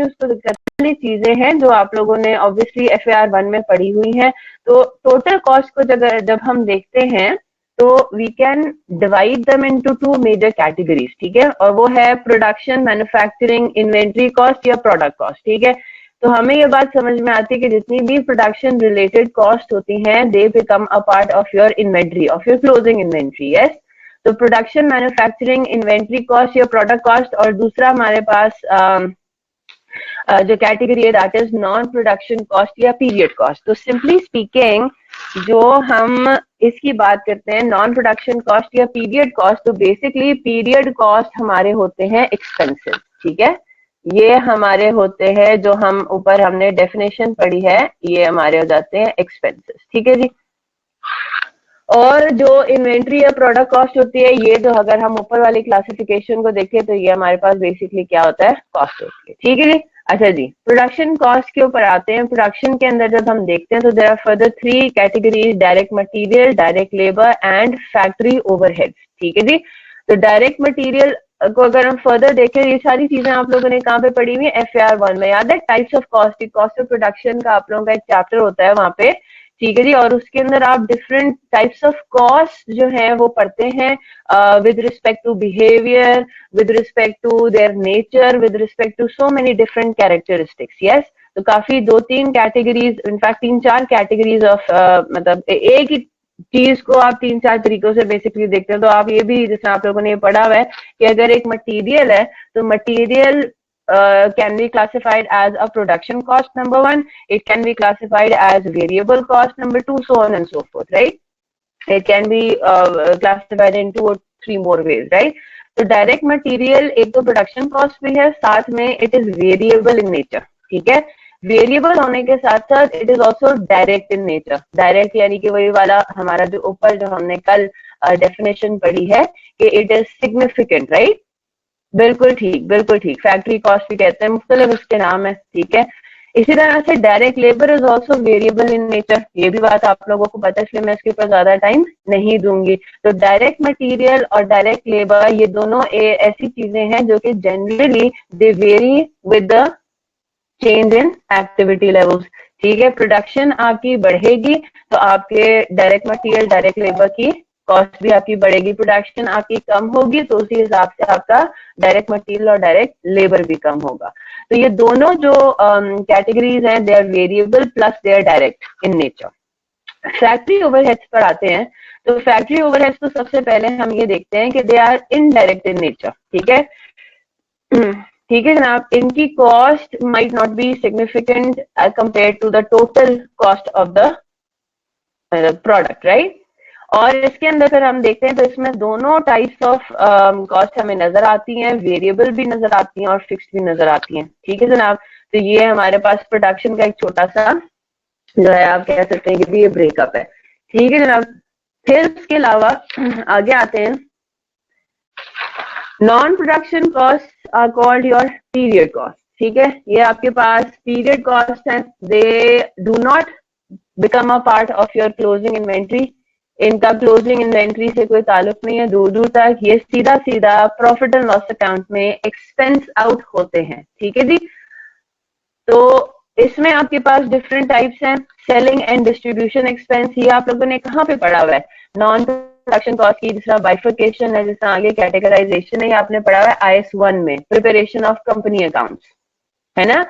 उसको दिक्कत वाली चीजें हैं जो आप लोगों ने ऑब्वियसली FAR 1 में पढ़ी हुई हैं। तो टोटल कॉस्ट को जब हम देखते हैं तो we can divide them into two major categories, ठीक है, और वो है प्रोडक्शन, मैन्युफैक्चरिंग, इन्वेंट्री कॉस्ट या प्रोडक्ट कॉस्ट, ठीक है। तो हमें ये बात समझ में आती है कि जितनी भी प्रोडक्शन रिलेटेड कॉस्ट होती हैं they become a part of your inventory, of your closing inventory, yes. तो प्रोडक्शन, मैन्युफैक्चरिंग, इन्वेंट्री कॉस्ट या प्रोडक्ट कॉस्ट, और दूसरा हमारे पास जो कैटेगरी है that is non production cost या पीरियड कॉस्ट। तो सिंपली स्पीकिंग जो हम इसकी बात करते हैं नॉन प्रोडक्शन कॉस्ट या पीरियड कॉस्ट, तो बेसिकली पीरियड कॉस्ट हमारे होते हैं एक्सपेंसेस, ठीक है। ये हमारे होते हैं जो हम ऊपर हमने डेफिनेशन पढ़ी है, ये हमारे हो जाते हैं एक्सपेंसेस, ठीक है जी। और जो इन्वेंट्री या प्रोडक्ट कॉस्ट होती है, ये जो अगर हम ऊपर वाली क्लासिफिकेशन को देखें तो ये हमारे पास बेसिकली क्या होता है, कॉस्ट होती है, ठीक है जी। अच्छा जी, प्रोडक्शन कॉस्ट के ऊपर आते हैं। प्रोडक्शन के अंदर जब हम देखते हैं तो there are further 3 categories, direct material, direct labour and factory overheads, ठीक है जी। तो डायरेक्ट मटेरियल को अगर हम फर्दर देखें, ये सारी चीजें आप लोगों ने कहाँ पे पढ़ी हुई है, FAR 1 में, याद है, types of cost, cost of production का आप लोगों का एक चैप्टर होता है वहां पे, ठीक है जी। और उसके अंदर आप डिफरेंट टाइप्स ऑफ कॉस्ट जो है वो पढ़ते हैं with respect to behaviour, with respect to their nature, with respect to so many different characteristics, yes. तो काफी 2-3 कैटेगरीज, इनफैक्ट 3-4 कैटेगरीज ऑफ मतलब एक ही चीज को आप 3-4 तरीकों से बेसिकली देखते हैं। तो आप ये भी, जैसे आप लोगों ने ये पढ़ा हुआ है कि अगर एक मटेरियल है तो material can be classified as a production cost, number 1. It can be classified as variable cost, number 2, so on and so forth, right? It can be classified in 2 or 3 more ways, right? तो direct material एक तो production cost भी है, साथ में it is variable in nature, ठीक है। Variable होने के साथ साथ it is also direct in nature. Direct यानी कि वही वाला हमारा जो ऊपर जो हमने कल डेफिनेशन पढ़ी है कि इट इज सिग्निफिकेंट, राइट। बिल्कुल ठीक, बिल्कुल ठीक, फैक्ट्री कॉस्ट भी कहते हैं, मुख्तलिफ उसके नाम है, ठीक है। इसी तरह से direct labour is also variable in nature, ये भी बात आप लोगों को पता है, इसलिए मैं इसके ऊपर ज्यादा टाइम नहीं दूंगी। तो डायरेक्ट मटेरियल और डायरेक्ट लेबर ये दोनों ऐसी चीजें हैं जो कि generally they very with the change in activity levels, ठीक है। प्रोडक्शन आपकी बढ़ेगी तो आपके डायरेक्ट मटेरियल, डायरेक्ट लेबर की कॉस्ट भी आपकी बढ़ेगी। प्रोडक्शन आपकी कम होगी तो उसी हिसाब से आपका डायरेक्ट मटेरियल और डायरेक्ट लेबर भी कम होगा। तो ये दोनों जो कैटेगरीज हैं they are variable plus they are direct in nature. Factory overheads पर आते हैं। तो फैक्ट्री ओवरहेड्स तो सबसे पहले हम ये देखते हैं कि they are indirect in nature, ठीक है। ठीक है जनाब, इनकी cost might not be significant as compare to the total cost of the product, right. और इसके अंदर फिर हम देखते हैं तो इसमें दोनों टाइप्स ऑफ कॉस्ट हमें नजर आती हैं, वेरिएबल भी नजर आती हैं और फिक्स्ड भी नजर आती हैं, ठीक है जनाब। तो ये हमारे पास प्रोडक्शन का एक छोटा सा जो है आप कह सकते हैं कि ये ब्रेकअप है, ठीक है जनाब। फिर उसके अलावा आगे आते हैं, non production cost are called your period cost, ठीक है। ये आपके पास पीरियड कॉस्ट है, they do not become a part of your closing inventory. इनका क्लोजिंग इन्वेंट्री से कोई ताल्लुक नहीं है दूर दूर तक, ये सीधा सीधा प्रॉफिट एंड लॉस अकाउंट में एक्सपेंस आउट होते हैं, ठीक है जी। तो इसमें आपके पास डिफरेंट टाइप्स हैं। सेलिंग एंड डिस्ट्रीब्यूशन एक्सपेंस, ये आप लोगों ने कहाँ पे पढ़ा हुआ है, नॉन प्रोडक्शन कॉस्ट की जिस तरह बाइफर्केशन है, जिस तरह आगे कैटेगराइजेशन है, ये आपने पढ़ा हुआ है IS 1 में, प्रिपरेशन ऑफ कंपनी अकाउंट्स, है ना।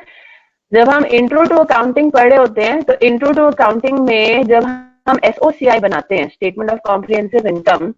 जब हम इंट्रो टू अकाउंटिंग पढ़े होते हैं तो इंट्रो टू अकाउंटिंग में जब हम SOCI बनाते हैं, स्टेटमेंट ऑफ कॉम्प्रिहेंसिव इनकम,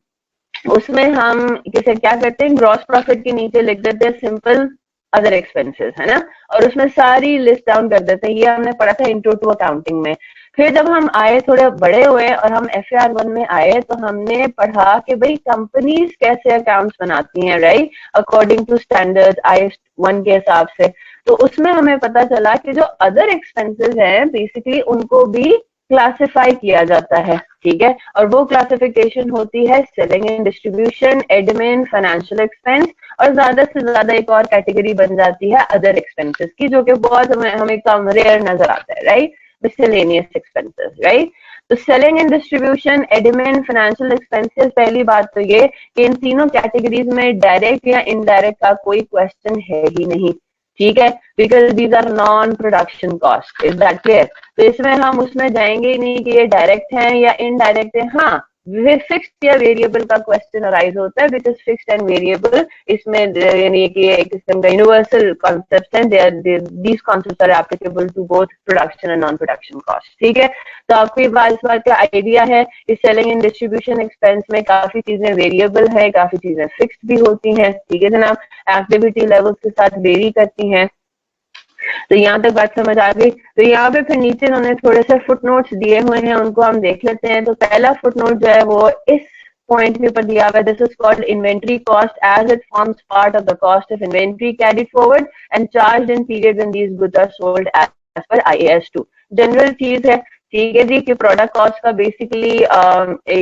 उसमें हम किसे क्या करते हैं, ग्रॉस प्रॉफिट के नीचे लिख देते हैं सिंपल अदर एक्सपेंसेस, है ना, और उसमें सारी लिस्ट डाउन कर देते हैं। ये हमने पढ़ा था इंट्रो टू अकाउंटिंग में। फिर जब हम आए, थोड़े बड़े हुए और हम FAR 1 में आए तो हमने पढ़ा कि भाई कंपनीज कैसे अकाउंट्स बनाती हैं, right, according to standard IS 1 के हिसाब से। तो उसमें हमें पता चला कि जो अदर एक्सपेंसेस हैं बेसिकली उनको भी क्लासिफाई किया जाता है, ठीक है। और वो क्लासिफिकेशन होती है selling and distribution, admin, financial expense, और ज्यादा से ज्यादा एक और कैटेगरी बन जाती है अदर एक्सपेंसेस की, जो कि बहुत हमें कम रेयर नजर आता है, राइट, मिसलेनियस एक्सपेंसेस, राइट। तो selling and distribution, admin, financial expenses, पहली बात तो ये कि इन तीनों कैटेगरीज में डायरेक्ट या इनडायरेक्ट का कोई क्वेश्चन है ही नहीं, ठीक है, because these are non production cost. Is that clear? तो इसमें हम उसमें जाएंगे ही नहीं कि ये डायरेक्ट है या इनडायरेक्ट है। हाँ, फिक्स्ड या वेरिएबल का क्वेश्चन अराइज होता है, बिकॉज फिक्स्ड एंड वेरिएबल इसमें यानी कि एक किस्म का यूनिवर्सल कॉन्सेप्ट है, these concept are applicable to both production and non production cost. ठीक है, तो आपको इस बात का आइडिया है इस सेलिंग एंड डिस्ट्रीब्यूशन एक्सपेंस में काफी चीजें वेरिएबल है, काफी चीजें फिक्स्ड भी होती हैं। ठीक है जनाब, एक्टिविटी लेवल्स के साथ वेरी करती हैं। तो यहाँ तक बात समझ आ गई। तो यहाँ पे फिर नीचे उन्होंने थोड़े से फुट नोट्स दिए हुए हैं, उनको हम देख लेते हैं। तो पहला फुट नोट जो है वो इस पॉइंट के ऊपर दिया हुआ है, this is called inventory cost as it forms part of the cost of inventory carried forward and charge in period when these goods are sold as per IAS 2। General चीज है, ठीक है जी, कि प्रोडक्ट कॉस्ट का basically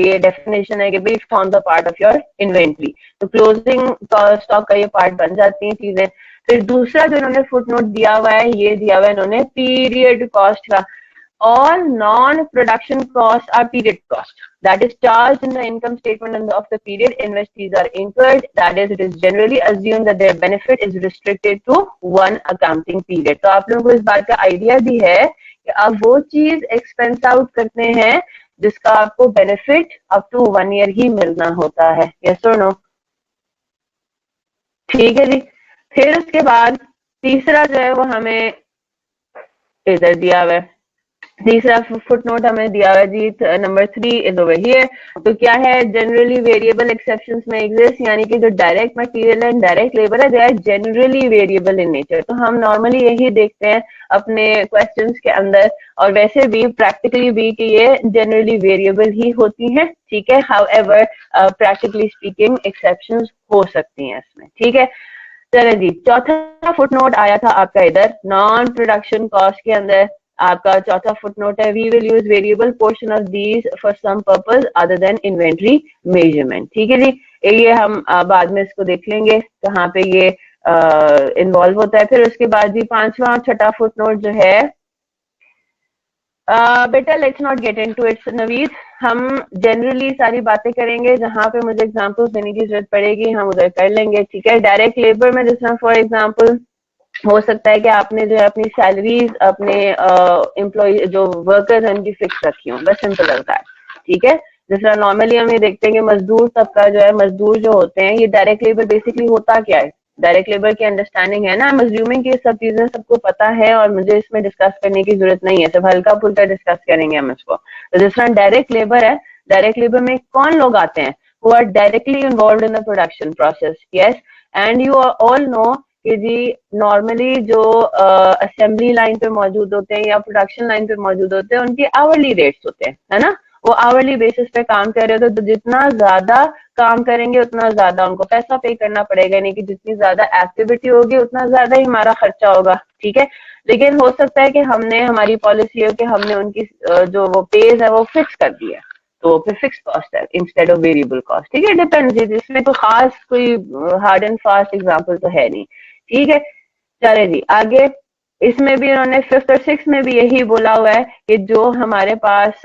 ये definition है कि भाई form the part of your inventory. तो क्लोजिंग स्टॉक का ये पार्ट बन जाती हैं चीजें। फिर दूसरा जो इन्होंने फुट नोट दिया हुआ है, ये दिया हुआ है इन्होंने पीरियड कॉस्ट का। All non-production costs are period cost that is charged in the income statement of the period in which these are incurred. That is, it is generally assumed that their benefit is restricted to one accounting period. तो आप लोगों को इस बात का idea भी है कि आप वो चीज एक्सपेंस आउट करते हैं जिसका आपको बेनिफिट अप टू 1 ईयर ही मिलना होता है। यस और नो? ठीक है जी। फिर उसके बाद तीसरा जो है वो हमें इधर दिया हुआ है, तीसरा फुट नोट हमें दिया हुआ है जी, नंबर 3 इज ओवर हियर। तो क्या है, जनरली वेरिएबल एक्सेप्शंस में एग्जिस्ट, यानी कि जो direct material and direct labour है they are generally variable in nature. तो हम नॉर्मली यही देखते हैं अपने क्वेश्चंस के अंदर, और वैसे भी प्रैक्टिकली भी कि ये जनरली वेरिएबल ही होती हैं। ठीक है, हाउएवर प्रैक्टिकली स्पीकिंग एक्सेप्शंस हो सकती हैं इसमें। ठीक है, चलो जी, चौथा फुट नोट आया था आपका इधर नॉन प्रोडक्शन कॉस्ट के अंदर। आपका चौथा फुट नोट है, we will use variable portion of these for some purpose other than inventory measurement. ठीक है जी, ये हम बाद में इसको देख लेंगे कहाँ पे ये इन्वॉल्व होता है। फिर उसके बाद जी पांचवा और छठा फुट नोट जो है, बेटा let's not get into its Naveed. हम जनरली सारी बातें करेंगे, जहां पे मुझे एग्जांपल्स देने की जरूरत पड़ेगी हम उधर कर लेंगे। ठीक है, डायरेक्ट लेबर में जिस तरह फॉर एग्जांपल हो सकता है कि आपने जो है अपनी सैलरीज अपने एम्प्लॉय जो वर्कर्स हैं उनकी फिक्स रखी हो, बस सिंपल लगता है। ठीक है, जिस तरह नॉर्मली हम ये देखते हैं कि मजदूर तबका जो है, मजदूर जो होते हैं, ये डायरेक्ट लेबर बेसिकली होता क्या है, डायरेक्ट लेबर की अंडरस्टैंडिंग है ना। आई एम अज्यूमिंग कि सब चीजें सबको पता है और मुझे इसमें डिस्कस करने की जरूरत नहीं है, सिर्फ हल्का फुल्का डिस्कस करेंगे हम इसको। तो जिस तरह डायरेक्ट लेबर है, डायरेक्ट लेबर में कौन लोग आते हैं, who are directly involve in the production process. Yes, and you all know कि जी नॉर्मली जो असेंबली लाइन पे मौजूद होते हैं या प्रोडक्शन लाइन पे मौजूद होते हैं, उनके आवरली रेट्स होते हैं, है ना। वो आवरली बेसिस पे काम कर रहे होते हैं, तो जितना ज्यादा काम करेंगे उतना ज्यादा उनको पैसा पे करना पड़ेगा, यानी कि जितनी ज्यादा एक्टिविटी होगी उतना ज्यादा ही हमारा खर्चा होगा। ठीक है, लेकिन हो सकता है कि हमने हमारी पॉलिसी हो कि हमने उनकी जो वो पेज है वो फिक्स कर दिया, तो फिर फिक्स कॉस्ट है इंस्टेड ऑफ वेरिएबल कॉस्ट। ठीक है, डिपेंड, इसमें तो खास कोई हार्ड एंड फास्ट एग्जाम्पल तो है नहीं। ठीक है, चले जी आगे। इसमें भी उन्होंने फिफ्थ और सिक्स में भी यही बोला हुआ है कि जो हमारे पास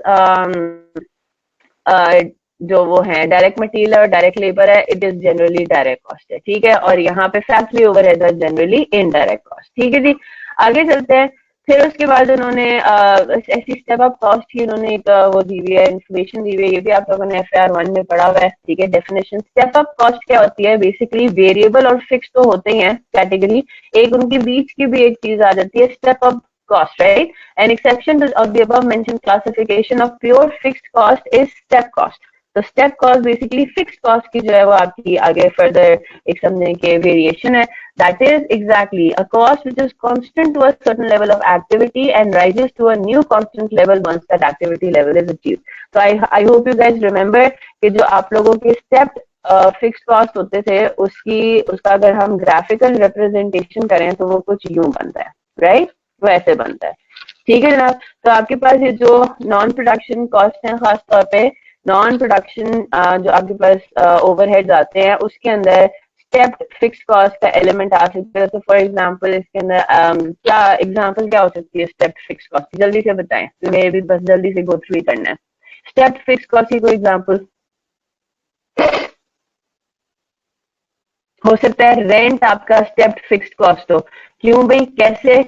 जो वो है डायरेक्ट मटेरियल और डायरेक्ट लेबर है, it is generally direct cost है। ठीक है, और यहाँ पे फैक्ट्री ओवरहेड है जनरली इनडायरेक्ट कॉस्ट। ठीक है जी, आगे चलते हैं। फिर उसके बाद उन्होंने ऐसी स्टेप अप कॉस्ट की उन्होंने एक वो दी हुई है, इन्फॉर्मेशन दी हुई है, ये भी आप लोगों ने FAR 1 में पढ़ा हुआ है। ठीक है, डेफिनेशन स्टेप अप कॉस्ट क्या होती है, बेसिकली वेरिएबल और फिक्स तो होते ही हैं कैटेगरी, एक उनके बीच की भी एक चीज आ जाती है step up cost, right? An exception of the above mentioned classification of pure fixed cost is step cost. तो step cost basically fix cost की जो है वो आपकी आगे फर्दर एक समझने के वेरिएशन है। That is exactly a cost which is constant to a certain level of activity and rises to a new constant level once that activity level is achieved. तो I hope you guys remember कि जो आप लोगों के step fix cost होते थे उसका अगर हम ग्राफिकल रिप्रेजेंटेशन करें तो वो कुछ यूं बनता है, राइट? वैसे बनता है। ठीक है जनाब, तो आपके पास ये जो नॉन प्रोडक्शन कॉस्ट है, खासतौर पे नॉन प्रोडक्शन जो आपके पास ओवरहेड्स आते हैं उसके अंदर स्टेप्ड फिक्स कॉस्ट का एलिमेंट आ सकता है। तो फॉर एग्जांपल इसके अंदर क्या एग्जांपल क्या हो सकती है स्टेप्ड फिक्स कॉस्ट की, जल्दी से बताएं, मुझे भी बस जल्दी से गो थ्रू ही करना है। स्टेप्ड फिक्स कॉस्ट की कोई एग्जांपल? हो सकता है रेंट आपका स्टेप्ड फिक्स्ड कॉस्ट हो। क्यों भाई, कैसे?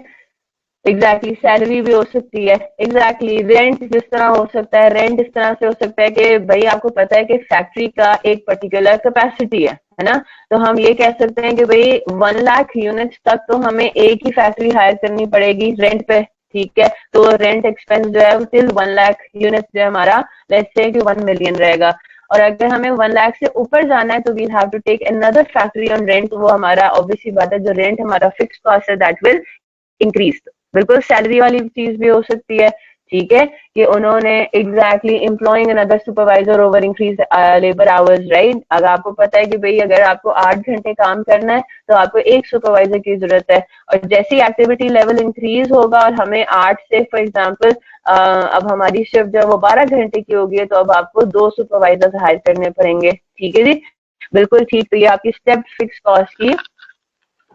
एग्जैक्टली सैलरी भी हो सकती है। एग्जैक्टली रेंट जिस तरह हो सकता है, रेंट इस तरह से हो सकता है कि भाई आपको पता है कि फैक्ट्री का एक पर्टिकुलर कैपेसिटी है ना। तो हम ये कह सकते हैं कि भाई 1 लाख यूनिट्स तक तो हमें एक ही फैक्ट्री हायर करनी पड़ेगी रेंट पे। ठीक है, तो रेंट एक्सपेंस जो है टिल 1 लाख यूनिट्स जो है हमारा, लेट्स से कि 1 मिलियन रहेगा। और अगर हमें 1 लाख से ऊपर जाना है तो we have to take another factory on rent. वो हमारा ऑब्वियसली बात है, जो रेंट हमारा फिक्स कॉस्ट है दैट विल इंक्रीज। बिल्कुल सैलरी वाली चीज भी हो सकती है। ठीक है, कि उन्होंने exactly employing another supervisor over increase labour hours, right. अगर आपको पता है कि भाई अगर आपको 8 घंटे काम करना है तो आपको एक सुपरवाइजर की जरूरत है। और जैसी एक्टिविटी लेवल इंक्रीज होगा और हमें 8 से फॉर एग्जाम्पल अब हमारी शिफ्ट जब वो 12 घंटे की होगी है, तो अब आपको 2 सुपरवाइजर हायर करने पड़ेंगे। ठीक है जी, बिल्कुल ठीक। तो ये आपकी स्टेप फिक्स कॉस्ट की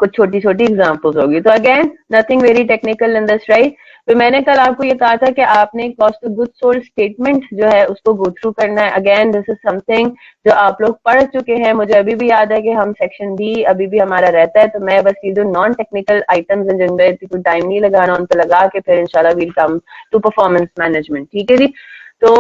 कुछ छोटी छोटी एग्जांपल्स होगी। तो again nothing very technical in this, right. तो मैंने कल आपको ये कहा था कि आपने cost of goods sold statement जो है उसको गो थ्रू करना है। अगेन दिस इज समथिंग जो आप लोग पढ़ चुके हैं। मुझे अभी भी याद है कि हम सेक्शन बी अभी भी हमारा रहता है। तो मैं बस ये जो नॉन टेक्निकल आइटम्स हैं जिनमें कोई टाइम नहीं लगाना, उन पर लगा के फिर इंशाल्लाह we'll come to performance management. ठीक है जी। तो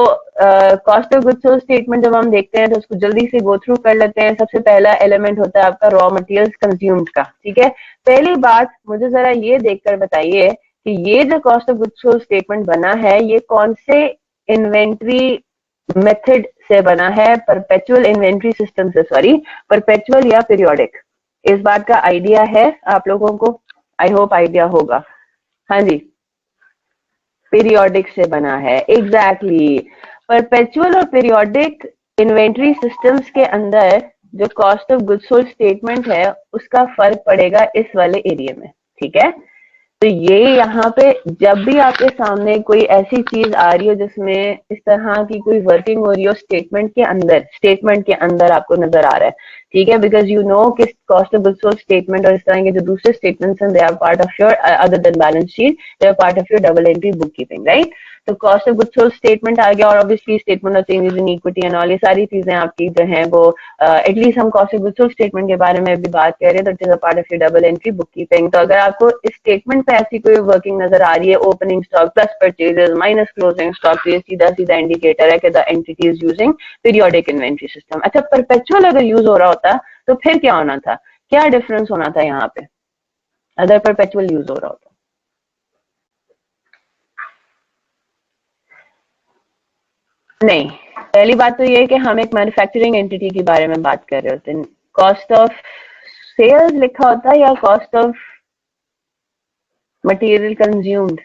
cost of goods sold statement जब हम देखते हैं तो उसको जल्दी से गो थ्रू कर लेते हैं। सबसे पहला एलिमेंट होता है आपका रॉ मटेरियल्स कंज्यूम्ड का। ठीक है, पहली बात मुझे जरा ये देखकर बताइए कि ये जो cost of goods sold statement बना है ये कौन से इन्वेंट्री मेथड से बना है? परपेचुअल इन्वेंट्री सिस्टम से, सॉरी, परपेचुअल या पीरियोडिक? इस बात का आइडिया है आप लोगों को? आई होप आइडिया होगा। हाँ जी, पीरियोडिक से बना है। एग्जैक्टली परपेचुअल और पीरियोडिक इन्वेंट्री सिस्टम्स के अंदर जो cost of goods sold statement है उसका फर्क पड़ेगा इस वाले एरिया में। ठीक है, तो ये यहाँ पे जब भी आपके सामने कोई ऐसी चीज आ रही हो जिसमें इस तरह की कोई वर्किंग हो रही हो स्टेटमेंट के अंदर आपको नजर आ रहा है। ठीक है, बिकॉज यू नो कि cost of goods sold statement और इस तरह के जो दूसरे स्टेटमेंट्स हैं they are part of your other than balance sheet, they are part of your double entry book keeping, right. तो cost of goods sold statement आ गया और obviously statement of changes in equity and all, ये सारी चीजें आपकी जो है वो एटलीस्ट हम cost of goods sold statement के बारे में भी बात कर रहे हैं तो it is a part of your double entry book keeping. तो अगर आपको इस स्टेटमेंट पे ऐसी कोई वर्किंग नजर आ रही है, opening stock plus purchases minus closing stock, तो ये सीधा सीधा इंडिकेटर है कि the entity is using periodic inventory system. अच्छा, परपेचुअल अगर यूज हो रहा होता तो फिर क्या होना था? क्या डिफरेंस होना था यहाँ पे अगर परपेचुअल यूज हो रहा होता? नहीं, पहली बात तो ये है कि हम एक मैन्युफैक्चरिंग एंटिटी के बारे में बात कर रहे होते हैं। कॉस्ट ऑफ सेल्स लिखा होता है या cost of material consumed?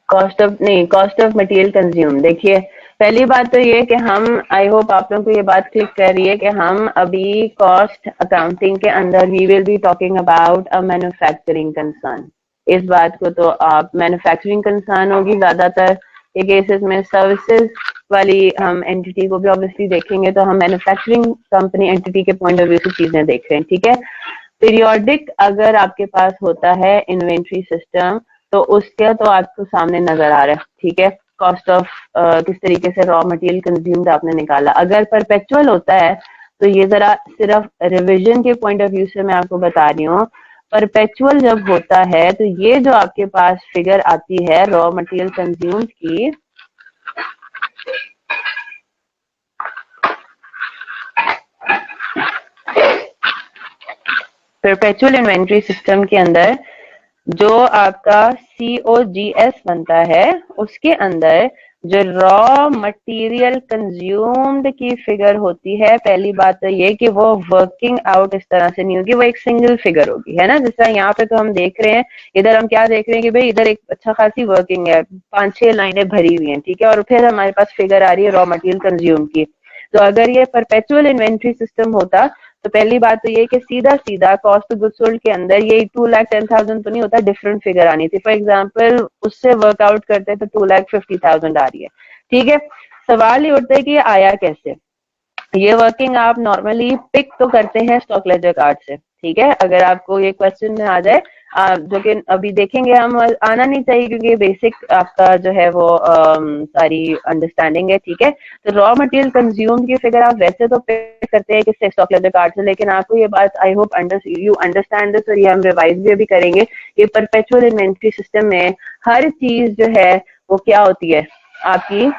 Cost of नहीं, कॉस्ट ऑफ मटेरियल कंज्यूम। देखिए, पहली बात तो ये कि हम, आई होप आप लोगों को ये बात क्लिक कर रही है कि हम अभी कॉस्ट अकाउंटिंग के अंदर we will be talking about a manufacturing concern. इस बात को तो आप मैन्युफैक्चरिंग कंसर्न होगी ज्यादातर के केसेस में। सर्विसेज वाली हम एंटिटी को भी ऑब्वियसली देखेंगे तो हम मैन्युफैक्चरिंग कंपनी एंटिटी के पॉइंट ऑफ व्यू से चीजें देख रहे हैं। ठीक है, पीरियोडिक अगर आपके पास होता है इन्वेंट्री सिस्टम तो उसका तो आपको सामने नजर आ रहा है। ठीक है, कॉस्ट ऑफ किस तरीके से रॉ मटेरियल कंज्यूम्ड आपने निकाला। अगर परपेचुअल होता है तो ये जरा सिर्फ रिवीजन के पॉइंट ऑफ व्यू से मैं आपको बता रही हूँ। परपेचुअल जब होता है तो ये जो आपके पास फिगर आती है रॉ मटेरियल कंज्यूम्ड की, परपेचुअल इन्वेंट्री सिस्टम के अंदर जो आपका COGS बनता है उसके अंदर जो रॉ मटेरियल कंज्यूम्ड की फिगर होती है, पहली बात तो ये कि वो वर्किंग आउट इस तरह से नहीं होगी, वो एक सिंगल फिगर होगी, है ना। जिस तरह यहाँ पे तो हम देख रहे हैं, इधर हम क्या देख रहे हैं कि भाई इधर एक अच्छा खासी वर्किंग है, 5-6 लाइनें भरी हुई हैं। ठीक है, और फिर हमारे पास फिगर आ रही है रॉ मटेरियल कंज्यूम की। तो अगर ये परपेचुअल इन्वेंट्री सिस्टम होता तो पहली बात तो ये कि सीधा सीधा कॉस्ट ऑफ गुड्स सोल्ड के अंदर ये 2,10,000 तो नहीं होता, डिफरेंट फिगर आनी थी। फॉर एग्जांपल उससे वर्कआउट करते तो 2,50,000 आ रही है। ठीक है, सवाल ये उठता है कि ये आया कैसे। ये वर्किंग आप नॉर्मली पिक तो करते हैं स्टॉक लेजर कार्ड से। ठीक है, अगर आपको ये क्वेश्चन में आ जाए जो कि अभी देखेंगे हम, आना नहीं चाहिए क्योंकि बेसिक आपका जो है वो सारी अंडरस्टैंडिंग है, ठीक है। तो रॉ मटेरियल कंज्यूम की फिगर आप वैसे तो पे करते हैं किससे, स्टॉक लेजर कार्ड से, लेकिन आपको ये बात आई होप यू अंडरस्टैंड दिस, और ये हम रिवाइज भी अभी करेंगे। ये परपेचुअल इन्वेंट्री सिस्टम में हर चीज जो है वो क्या होती है, आपकी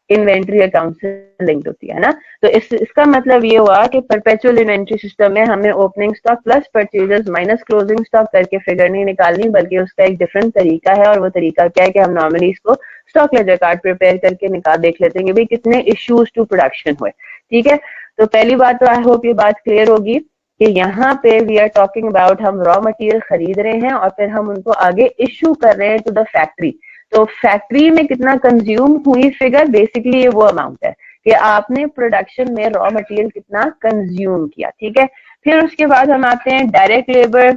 इन्वेंट्री अकाउंट से लिंक्ड होती है ना। तो इसका मतलब ये हुआ कि परपेचुअल इन्वेंट्री सिस्टम में हमें opening stock plus purchases minus closing stock करके फिगर नहीं निकालनी, बल्कि उसका एक डिफरेंट तरीका है। और वो तरीका क्या है कि हम नॉर्मली इसको स्टॉक लेजर कार्ड प्रिपेयर करके निकाल देख लेते हैं कि भाई कितने इश्यूज टू प्रोडक्शन हुए, ठीक है। तो पहली बात तो आई होप ये बात क्लियर होगी कि यहाँ पे वी आर टॉकिंग अबाउट हम रॉ मटेरियल खरीद रहे हैं और फिर हम उनको आगे इश्यू कर रहे हैं टू द फैक्ट्री। तो फैक्ट्री में कितना कंज्यूम हुई फिगर, बेसिकली ये वो अमाउंट है कि आपने प्रोडक्शन में रॉ मटेरियल कितना कंज्यूम किया, ठीक है। फिर उसके बाद हम आते हैं डायरेक्ट लेबर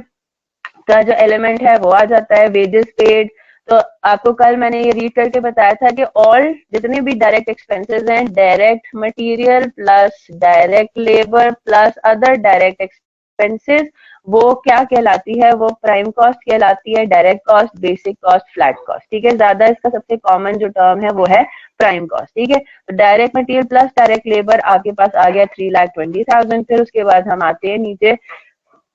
का जो एलिमेंट है वो आ जाता है, वेजेस पेड। तो आपको कल मैंने ये रीड करके बताया था कि ऑल जितने भी डायरेक्ट एक्सपेंसेस हैं, direct material plus direct labour plus other direct expenses, वो क्या कहलाती है, वो प्राइम कॉस्ट कहलाती है, direct cost, basic cost, flat cost, ठीक है। ज्यादा इसका सबसे कॉमन जो टर्म है वो है प्राइम कॉस्ट, ठीक है। तो direct material plus direct labour आपके पास आ गया 3,20,000। फिर उसके बाद हम आते हैं नीचे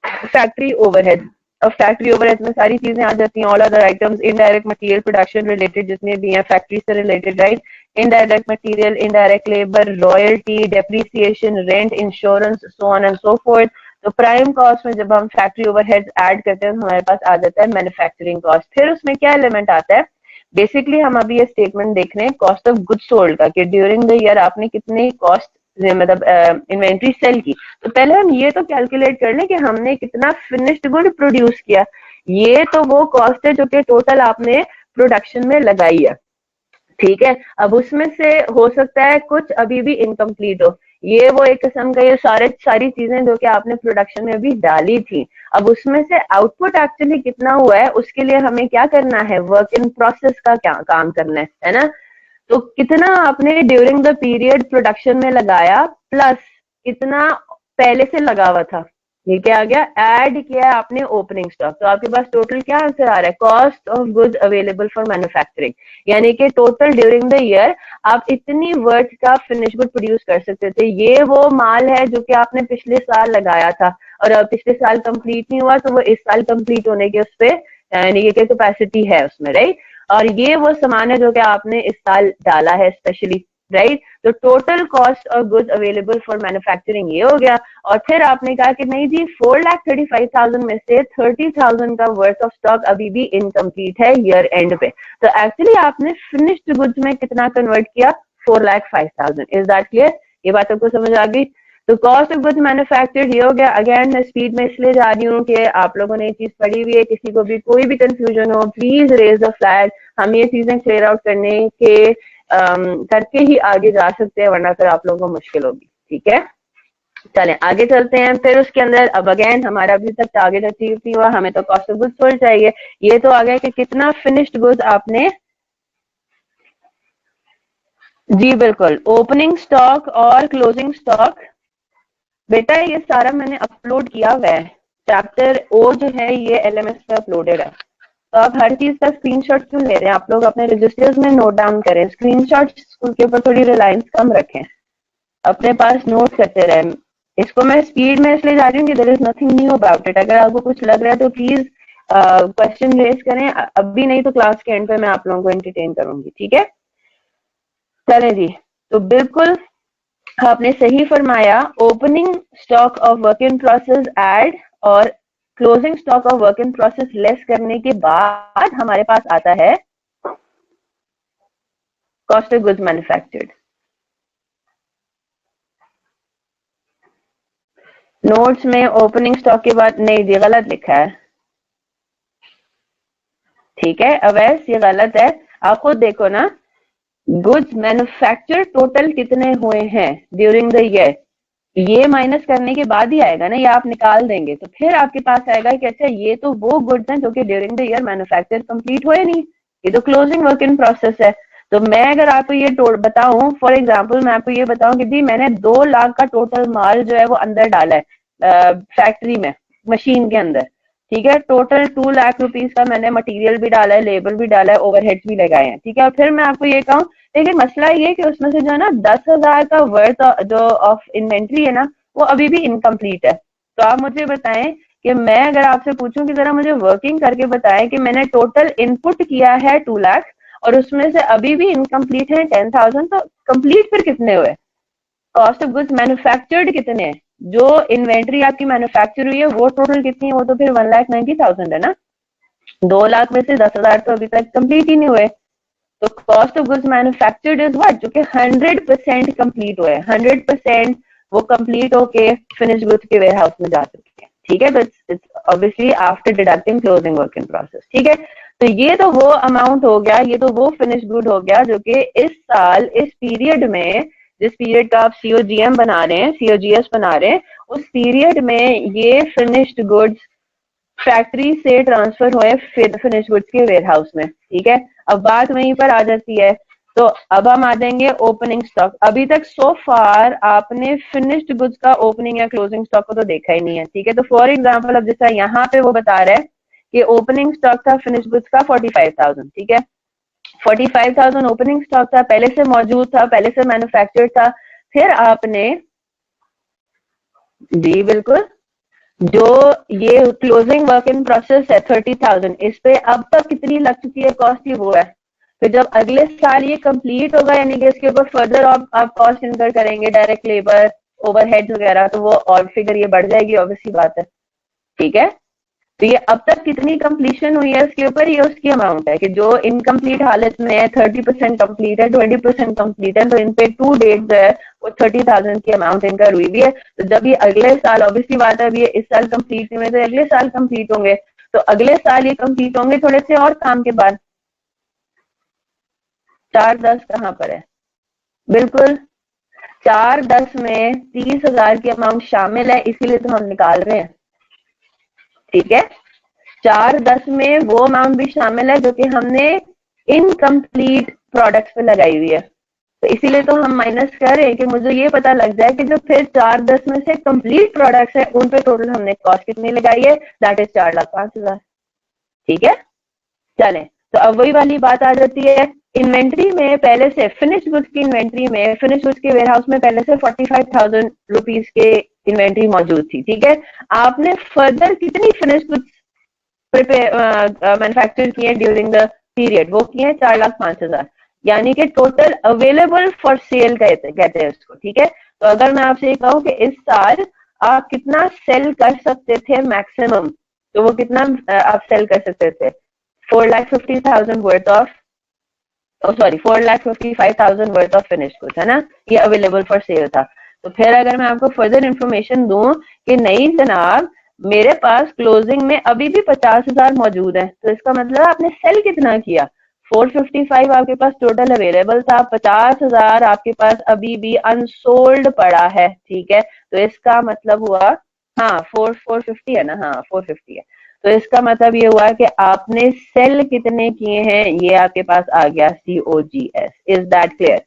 फैक्ट्री ओवरहेड। अब फैक्ट्री ओवरहेड में सारी चीजें आ जाती हैं, all other items, indirect material, production related जितने भी हैं फैक्ट्री से related, right. Indirect material, indirect labour, royalty, depreciation, rent, insurance, so on and so fourth. तो प्राइम कॉस्ट में जब हम फैक्ट्री ओवरहेड ऐड करते हैं तो हमारे पास आ जाता है मैन्युफैक्चरिंग कॉस्ट। फिर उसमें क्या एलिमेंट आता है, बेसिकली हम अभी ये स्टेटमेंट देख रहे हैं कॉस्ट ऑफ गुड्स सोल्ड का, कि ड्यूरिंग द ईयर आपने कितनी कॉस्ट मतलब इन्वेंट्री सेल की। तो पहले हम ये तो कैलकुलेट कर लें कि हमने कितना फिनिश्ड गुड प्रोड्यूस किया। ये तो वो कॉस्ट है जो कि टोटल आपने प्रोडक्शन में लगाई है, ठीक है। अब उसमें से हो सकता है कुछ अभी भी इनकम्प्लीट हो, ये वो एक किस्म का ये सारी चीजें जो कि आपने प्रोडक्शन में अभी डाली थी। अब उसमें से आउटपुट एक्चुअली कितना हुआ है उसके लिए हमें क्या करना है, वर्क इन प्रोसेस का क्या काम करना है ना। तो कितना आपने ड्यूरिंग द पीरियड प्रोडक्शन में लगाया प्लस कितना पहले से लगा हुआ था, ये क्या आ गया, ऐड किया है आपने ओपनिंग स्टॉक। तो आपके पास टोटल क्या आंसर आ रहा है, cost of goods available for manufacturing. यानी कि टोटल ड्यूरिंग द ईयर आप इतनी वर्थ का फिनिश गुड प्रोड्यूस कर सकते थे। ये वो माल है जो कि आपने पिछले साल लगाया था और अब पिछले साल कंप्लीट नहीं हुआ, तो वो इस साल कंप्लीट होने के उस पर यानी कि कैपेसिटी है उसमें, राइट। और ये वो सामान है जो कि आपने इस साल डाला है स्पेशली, राइट। तो total cost of goods available for manufacturing ये हो गया। और फिर आपने कहा कि नहीं जी 4,35,000 में से 30,000 का वर्थ ऑफ स्टॉक अभी भी इनकम्प्लीट है ईयर एंड पे। तो एक्चुअली आपने फिनिश्ड गुड्स में कितना कन्वर्ट किया, 4,05,000। इज दैट क्लियर, ये बात आपको समझ आ गई। तो कॉस्ट ऑफ गुड्स मैन्युफैक्चर्ड ये हो गया। अगेन मैं स्पीड में इसलिए जा रही हूँ कि आप लोगों ने ये चीज पढ़ी हुई है, किसी को भी कोई भी कंफ्यूजन हो प्लीज रेज द फ्लैग। हम ये चीजें क्लियर आउट करने के करके ही आगे जा सकते हैं, वरना फिर आप लोगों को मुश्किल होगी, ठीक है। चलें आगे चलते हैं। फिर उसके अंदर अब अगेन हमारा अभी तक टारगेट अचीव नहीं हुआ, हमें तो कॉस्ट ऑफ गुड्स सोल्ड चाहिए। ये तो आ गया कि कितना फिनिश्ड गुड्स आपने, जी बिल्कुल, ओपनिंग स्टॉक और क्लोजिंग स्टॉक बेटा ये सारा मैंने अपलोड किया हुआ है। चैप्टर ओ जो है ये एलएमएस पे अपलोडेड है। तो आप हर चीज का स्क्रीनशॉट क्यों ले रहे हैं, आप लोग अपने रजिस्टर्स में नोट डाउन करें, स्क्रीनशॉट्स के ऊपर थोड़ी रिलायंस कम रखें, अपने पास नोट करते रहें। इसको मैं स्पीड में इसलिए जा रही हूँ कि there is nothing new about it. अगर आपको कुछ लग रहा है तो प्लीज क्वेश्चन रेज करें, अभी नहीं तो क्लास के एंड पे मैं आप लोगों को एंटरटेन करूंगी, ठीक है। चले जी, तो बिल्कुल आपने सही फरमाया, opening stock of work in process add और closing stock of work in process less करने के बाद हमारे पास आता है cost of goods manufactured. Notes में ओपनिंग स्टॉक के बाद नहीं जी गलत लिखा है, ठीक है अवैस ये गलत है। आप खुद देखो ना, गुड्स मैन्युफैक्चर टोटल कितने हुए हैं ड्यूरिंग द ईयर, ये माइनस करने के बाद ही आएगा ना, ये आप निकाल देंगे तो फिर आपके पास आएगा कि अच्छा ये तो वो गुड्स हैं जो कि during the year manufacture complete हुए नहीं, ये तो क्लोजिंग वर्क इन प्रोसेस है। तो मैं अगर आपको ये बताऊं, फॉर एग्जांपल मैं आपको ये बताऊं कि जी मैंने 2 लाख का टोटल माल जो है वो अंदर डाला है फैक्ट्री में, मशीन के अंदर, ठीक है। टोटल 2 लाख रुपीज का मैंने मटेरियल भी डाला है, लेबर भी डाला है, ओवरहेड्स भी लगाए हैं। ठीक है। और फिर मैं आपको ये कहूँ, लेकिन मसला ये कि उसमें से जो है ना 10,000 का वर्थ जो ऑफ इन्वेंट्री है ना, वो अभी भी इनकम्प्लीट है। तो आप मुझे बताएं कि मैं अगर आपसे पूछूं कि जरा मुझे वर्किंग करके बताएं कि मैंने टोटल इनपुट किया है 2 लाख और उसमें से अभी भी इनकम्प्लीट है 10,000, तो कंप्लीट फिर कितने हुए? कॉस्ट ऑफ गुड्स मैन्युफैक्चर्ड कितने हैं? जो इन्वेंट्री आपकी मैन्युफैक्चर हुई है वो टोटल कितनी है? वो तो फिर 1,90,000 है ना। 2 लाख में से 10,000 तो अभी तक कंप्लीट ही नहीं हुए। तो cost of goods manufactured is what, जो कि 100% कंप्लीट हुए, 100% वो कंप्लीट होके फिनिश गुड्स के वेयर हाउस में जा चुके हैं। ठीक है। तो it's obviously after deducting closing work in process. ठीक है। तो ये तो वो अमाउंट हो गया, ये तो वो फिनिश गुड हो गया जो कि इस साल इस पीरियड में, जिस पीरियड का आप सीओजीएम बना रहे हैं, सीओजीएस बना रहे हैं, उस पीरियड में ये फिनिश्ड गुड्स फैक्ट्री से ट्रांसफर हुए फिनिश गुड्स के वेयर हाउस में। ठीक है। अब बात वहीं पर आ जाती है। तो अब हम आ जाएंगे ओपनिंग स्टॉक। अभी तक सो फार आपने फिनिश्ड गुड्स का ओपनिंग या क्लोजिंग स्टॉक को तो देखा ही नहीं है। ठीक है। तो फॉर एग्जाम्पल अब जैसा यहाँ पे वो बता रहा है कि ओपनिंग स्टॉक था फिनिश्ड गुड्स का 45,000। ठीक है। 45,000 ओपनिंग स्टॉक था, पहले से मौजूद था, पहले से मैन्युफैक्चर था। फिर आपने, जी बिल्कुल, जो ये क्लोजिंग वर्क इन प्रोसेस है 30,000, इस पे अब तक कितनी लग चुकी है कॉस्ट, ये वो है। फिर जब अगले साल ये कंप्लीट होगा, यानी कि इसके ऊपर फर्दर आप कॉस्ट इनकर करेंगे, डायरेक्ट लेबर, ओवरहेड्स वगैरह, तो वो और फिगर ये बढ़ जाएगी, ऑब्वियसली बात है। ठीक है। तो ये अब तक कितनी कंप्लीशन हुई है उसके ऊपर ये उसकी अमाउंट है कि जो इनकम्प्लीट हालत में है, 30% कंप्लीट है, 20% कंप्लीट है, तो इन पे टू डेट जो है वो 30,000 की अमाउंट इनका हुई भी है। तो जब ये अगले साल, ऑब्वियसली बात है, अभी ये इस साल कंप्लीट नहीं हुए तो अगले साल कंप्लीट होंगे, तो अगले साल ये कंप्लीट होंगे थोड़े से और काम के बाद। 4-10 कहाँ पर है? बिल्कुल, 4-10 में 30,000 की अमाउंट शामिल है, इसीलिए तो हम निकाल रहे हैं। ठीक है। 4-10 में वो अमाउंट भी शामिल है जो कि हमने इनकम्प्लीट प्रोडक्ट्स पे लगाई हुई है। तो इसीलिए तो हम माइनस कर रहे हैं कि मुझे ये पता लग जाए कि जो फिर 4-10 में से कंप्लीट प्रोडक्ट्स है उन पे टोटल हमने कॉस्ट कितनी लगाई है, दैट इज 4,05,000। ठीक है। चलें, तो अब वही वाली बात आ जाती है। इन्वेंट्री में पहले से फिनिश गुड्स की इन्वेंट्री में, फिनिश गुड्स के वेयर हाउस में पहले से 45,000 रुपीज के इन्वेंट्री मौजूद थी। ठीक है। आपने फर्दर कितनी फिनिश गुड्स मैन्युफैक्चर किए ड्यूरिंग द पीरियड, वो किए 4,05,000, यानी कि टोटल अवेलेबल फॉर सेल कहते हैं उसको। ठीक है। तो अगर मैं आपसे ये कहूँ कि इस साल आप कितना सेल कर सकते थे मैक्सिमम, तो वो कितना आप सेल कर सकते थे? 4,50,000 worth of, sorry 4,55,000 worth of finish goods है ना, ये अवेलेबल फॉर सेल था। तो फिर अगर मैं आपको फर्दर इंफॉर्मेशन दूं कि नहीं जनाब, मेरे पास क्लोजिंग में अभी भी 50,000 मौजूद है, तो इसका मतलब आपने सेल कितना किया? 455 आपके पास टोटल अवेलेबल था, 50,000 आपके पास अभी भी अनसोल्ड पड़ा है। ठीक है। तो इसका मतलब हुआ, हाँ 450 है ना, हाँ 450 है। तो इसका मतलब ये हुआ कि आपने सेल कितने किए हैं, ये आपके पास आ गया COGS। Is that clear?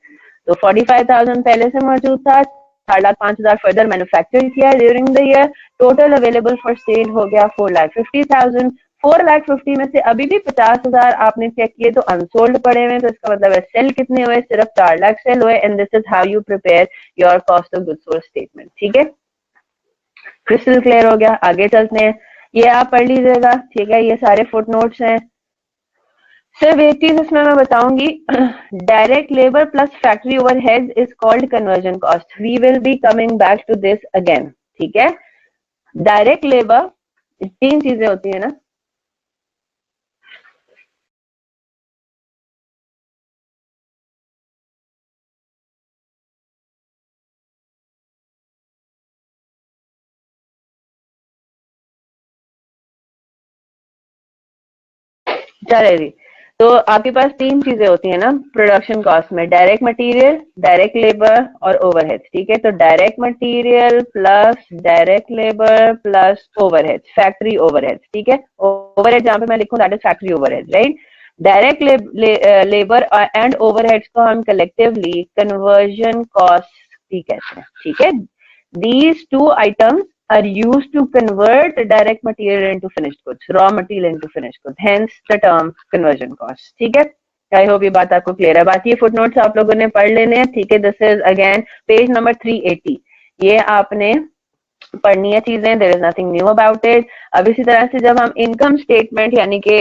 तो 45,000 पहले से मौजूद था, 4,05,000 फर्दर मैन्युफैक्चर किया during the year, total available for sale हो गया 4,50,000। 4,50,000 में से अभी भी 50,000 आपने चेक किए तो अनसोल्ड पड़े हुए हैं, तो इसका मतलब है सेल कितने हुए? सिर्फ 4 लाख सेल हुए। And this is how you prepare your cost of goods sold statement. ठीक है। क्रिस्टल क्लियर हो गया? आगे चलते हैं, ये आप पढ़ लीजिएगा। ठीक है। ये सारे फुट नोट्स हैं। सिर्फ एक चीज इसमें मैं बताऊंगी, direct labour plus factory overheads is called conversion cost. We will be coming back to this again. ठीक है। डायरेक्ट लेबर, तीन चीजें होती है ना, चलेगी। तो आपके पास तीन चीजें होती है ना प्रोडक्शन कॉस्ट में, डायरेक्ट मटेरियल, डायरेक्ट लेबर और ओवरहेड्स। ठीक है। तो direct material plus direct labour plus overheads, factory overheads. ठीक है। ओवरहेड जहां पे मैं लिखूं that is factory overhead, right. Direct labour and overheads को हम कलेक्टिवली कन्वर्जन कॉस्ट भी कहते हैं। ठीक है। These two items are used to convert direct material into finished goods, raw material into finished goods, hence the term conversion cost. ठीक है, I hope ये बात आपको क्लियर है। बाकी फुटनोट्स आप लोगों ने पढ़ लेने हैं, ठीक है। This is again page number 380, ये आपने पढ़नी है चीजें, there is nothing new about it. अब इसी तरह से जब हम इनकम स्टेटमेंट यानी कि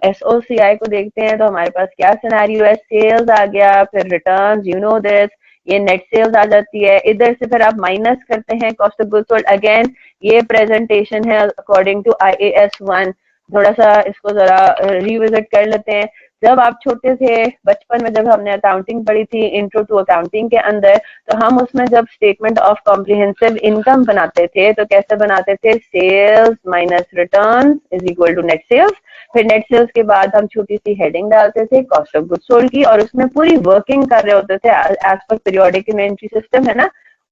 एसओसीआई को देखते हैं तो हमारे पास क्या सिनेरियो है, सेल्स आ गया, फिर रिटर्न, यू नो दिस, ये नेट सेल्स आ जाती है, इधर से फिर आप माइनस करते हैं cost of goods sold. Again ये प्रेजेंटेशन है अकॉर्डिंग टू IAS 1, थोड़ा सा इसको जरा रिविजिट कर लेते हैं। जब आप छोटे थे बचपन में, जब हमने अकाउंटिंग पढ़ी थी, इंट्रो टू अकाउंटिंग के अंदर, तो हम उसमें जब स्टेटमेंट ऑफ कॉम्प्रिहेंसिव इनकम बनाते थे तो कैसे बनाते थे, sales minus return is equal to net sales. फिर नेट सेल्स के बाद हम छोटी सी हेडिंग डालते थे कॉस्ट ऑफ गुड्स सोल्ड की, और उसमें पूरी वर्किंग कर रहे होते थे as per periodic inventory system, है ना।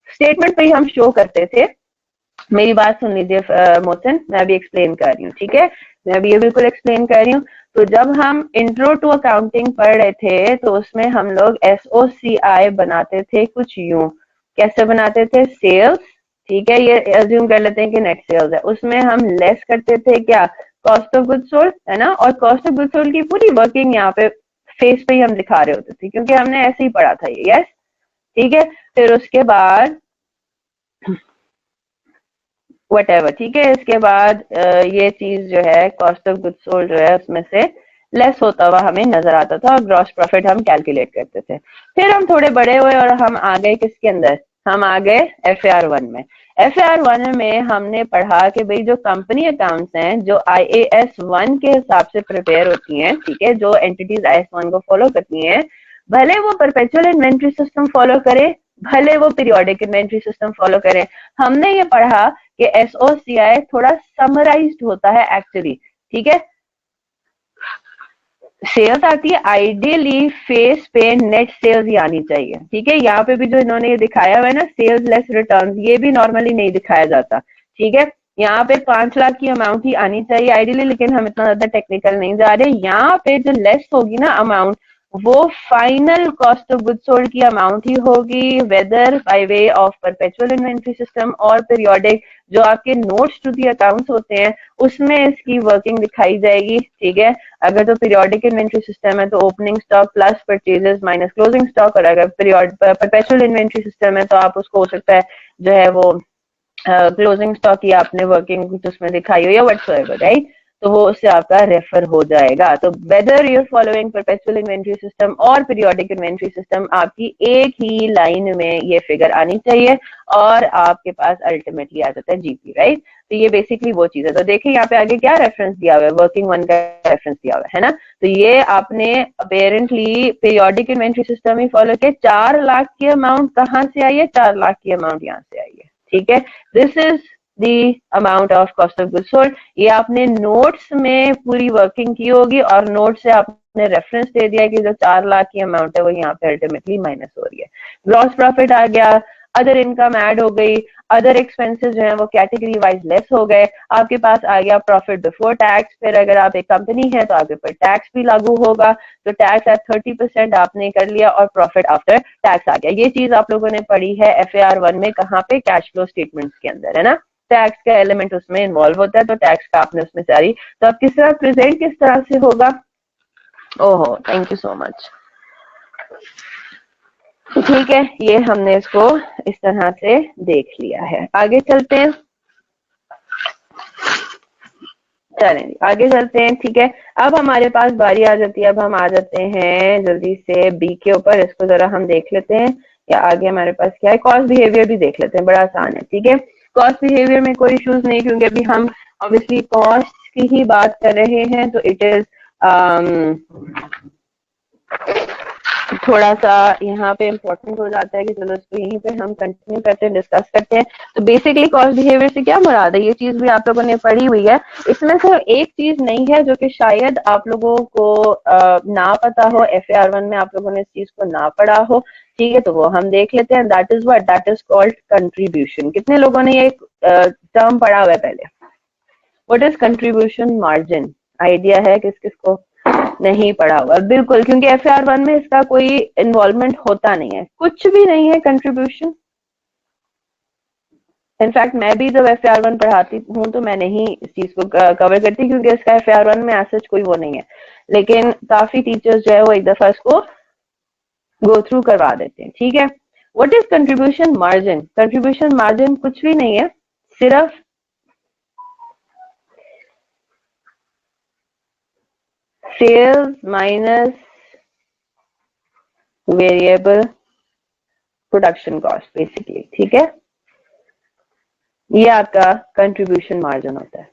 स्टेटमेंट पे ही हम शो करते थे। मेरी बात सुन लीजिए मोहसिन, मैं अभी एक्सप्लेन कर रही हूँ, ठीक है, मैं अभी ये बिल्कुल एक्सप्लेन कर रही हूँ। तो जब हम इंट्रो टू अकाउंटिंग पढ़ रहे थे तो उसमें हम लोग एसओसीआई बनाते थे कुछ यूं, कैसे बनाते थे, सेल्स, ठीक है, ये अज्यूम कर लेते हैं कि नेट सेल्स है, उसमें हम लेस करते थे क्या, कॉस्ट ऑफ गुड्स सोल्ड, है ना। और कॉस्ट ऑफ गुड्स सोल्ड की पूरी वर्किंग यहाँ पे फेस पे ही हम दिखा रहे होते थे, क्योंकि हमने ऐसे ही पढ़ा था ये, यस, ठीक है। फिर उसके बाद वटेवर, ठीक है, इसके बाद ये चीज जो है कॉस्ट ऑफ गुड्स सोल्ड जो है उसमें से लेस होता हुआ हमें नजर आता था, और ग्रॉस प्रॉफिट हम कैलकुलेट करते थे। फिर हम थोड़े बड़े हुए और हम आ गए किसके अंदर, हम आ गए FAR 1 में। FAR 1 में हमने पढ़ा कि भाई जो कंपनी अकाउंट्स हैं जो IAS 1 के हिसाब से प्रिपेयर होती हैं, ठीक है, जो एंटिटीज IAS 1 को फॉलो करती हैं, भले वो परपेचुअल इन्वेंट्री सिस्टम फॉलो करे, भले वो पीरियोडिक इन्वेंट्री सिस्टम फॉलो करें, हमने ये पढ़ा कि एसओसीआई थोड़ा समराइज्ड होता है एक्चुअली, ठीक है। सेल्स आती है, आइडियली फेस पे नेट सेल्स ही आनी चाहिए, ठीक है। यहाँ पे भी जो इन्होंने ये दिखाया हुआ है ना, सेल्स लेस रिटर्न, ये भी नॉर्मली नहीं दिखाया जाता, ठीक है। यहाँ पे 5 लाख की अमाउंट ही आनी चाहिए आइडियली, लेकिन हम इतना ज्यादा टेक्निकल नहीं जा रहे। यहाँ पे जो लेस होगी ना अमाउंट, वो final cost of goods sold की अमाउंट ही होगी, whether by way of perpetual inventory system और पीरियोडिक। जो आपके नोट्स टू दी अकाउंट्स होते हैं उसमें इसकी वर्किंग दिखाई जाएगी, ठीक है। अगर तो पीरियोडिक इन्वेंट्री सिस्टम है तो opening stock plus purchases minus closing stock, और अगर पीरियड परपेचुअल इन्वेंट्री सिस्टम है तो आप उसको हो सकता है जो है वो क्लोजिंग स्टॉक की आपने वर्किंग कुछ उसमें दिखाई हो या व्हाटसोएवर, राइट। तो वो उससे आपका रेफर हो जाएगा। तो whether your following perpetual inventory system और पीरियोडिक इन्वेंट्री सिस्टम, आपकी एक ही लाइन में ये फिगर आनी चाहिए और आपके पास अल्टीमेटली आ जाता है जीपी, राइट। तो ये बेसिकली वो चीज है। तो देखिए यहाँ पे आगे क्या रेफरेंस दिया हुआ है, वर्किंग 1 का रेफरेंस दिया हुआ है ना। तो ये आपने अपेरेंटली पीरियोडिक इन्वेंट्री सिस्टम ही फॉलो किया। 4 लाख की अमाउंट कहाँ से आई है, 4 लाख की अमाउंट यहाँ से आई है, ठीक है। This is the amount of cost of goods sold. ये आपने नोट्स में पूरी वर्किंग की होगी और नोट से आपने रेफरेंस दे दिया कि जो 4 लाख की अमाउंट है वो यहाँ पे अल्टीमेटली माइनस हो रही है। ग्रॉस प्रॉफिट आ गया, अदर इनकम ऐड हो गई, अदर एक्सपेंसेस जो है वो कैटेगरी वाइज लेस हो गए, आपके पास आ गया प्रॉफिट बिफोर टैक्स। फिर अगर आप एक कंपनी है तो आपके ऊपर टैक्स भी लागू होगा, तो टैक्स एट 30% आपने कर लिया और प्रॉफिट आफ्टर टैक्स आ गया। ये चीज आप लोगों ने पढ़ी है FAR 1 में, कहाँ पे, कैश फ्लो स्टेटमेंट्स के अंदर, है ना। टैक्स का एलिमेंट उसमें इन्वॉल्व होता है, तो टैक्स का आपने उसमें सारी, तो अब किस तरह प्रेजेंट किस तरह से होगा, ओहो थैंक यू सो मच, ठीक है। ये हमने इसको इस तरह से देख लिया है, आगे चलते हैं, चलें आगे चलते हैं, ठीक है। अब हमारे पास बारी आ जाती है, अब हम आ जाते हैं जल्दी से बी के ऊपर, इसको जरा हम देख लेते हैं। या आगे हमारे पास क्या है, कॉस्ट बिहेवियर भी देख लेते हैं, बड़ा आसान है, ठीक है। कॉस्ट बिहेवियर में कोई इश्यूज नहीं, क्योंकि अभी हम ऑब्वियसली कॉस्ट की ही बात कर रहे हैं, तो इट इज थोड़ा सा यहाँ पे इम्पोर्टेंट हो जाता है कि चलो इसको यहीं पे हम कंटिन्यू करते हैं, डिस्कस करते हैं। तो बेसिकली कॉस्ट बिहेवियर से क्या मुराद है, ये चीज भी आप लोगों ने पढ़ी हुई है। इसमें से एक चीज नहीं है जो कि शायद आप लोगों को ना पता हो, FAR 1 में आप लोगों ने इस चीज को ना पढ़ा हो, ठीक है। तो वो हम देख लेते हैं, that is what, that is called contribution. कितने लोगों ने ये टर्म पढ़ा हुआ है पहले, what is contribution margin, idea है किस किस को, नहीं पढ़ा हुआ, बिल्कुल, क्योंकि FAR 1 में इसका कोई इन्वॉल्वमेंट होता नहीं है, कुछ भी नहीं है कंट्रीब्यूशन, इनफैक्ट मैं भी जब FAR1 पढ़ाती हूँ तो मैं नहीं इस चीज को कवर करती, क्योंकि इसका FAR1 में ऐसा कोई वो नहीं है, लेकिन काफी टीचर्स जो है वो एक दफा इसको गो थ्रू करवा देते हैं। ठीक है, what is contribution margin? Contribution margin कुछ भी नहीं है, सिर्फ sales minus variable production cost basically. ठीक है, ये आपका कंट्रीब्यूशन मार्जिन होता है।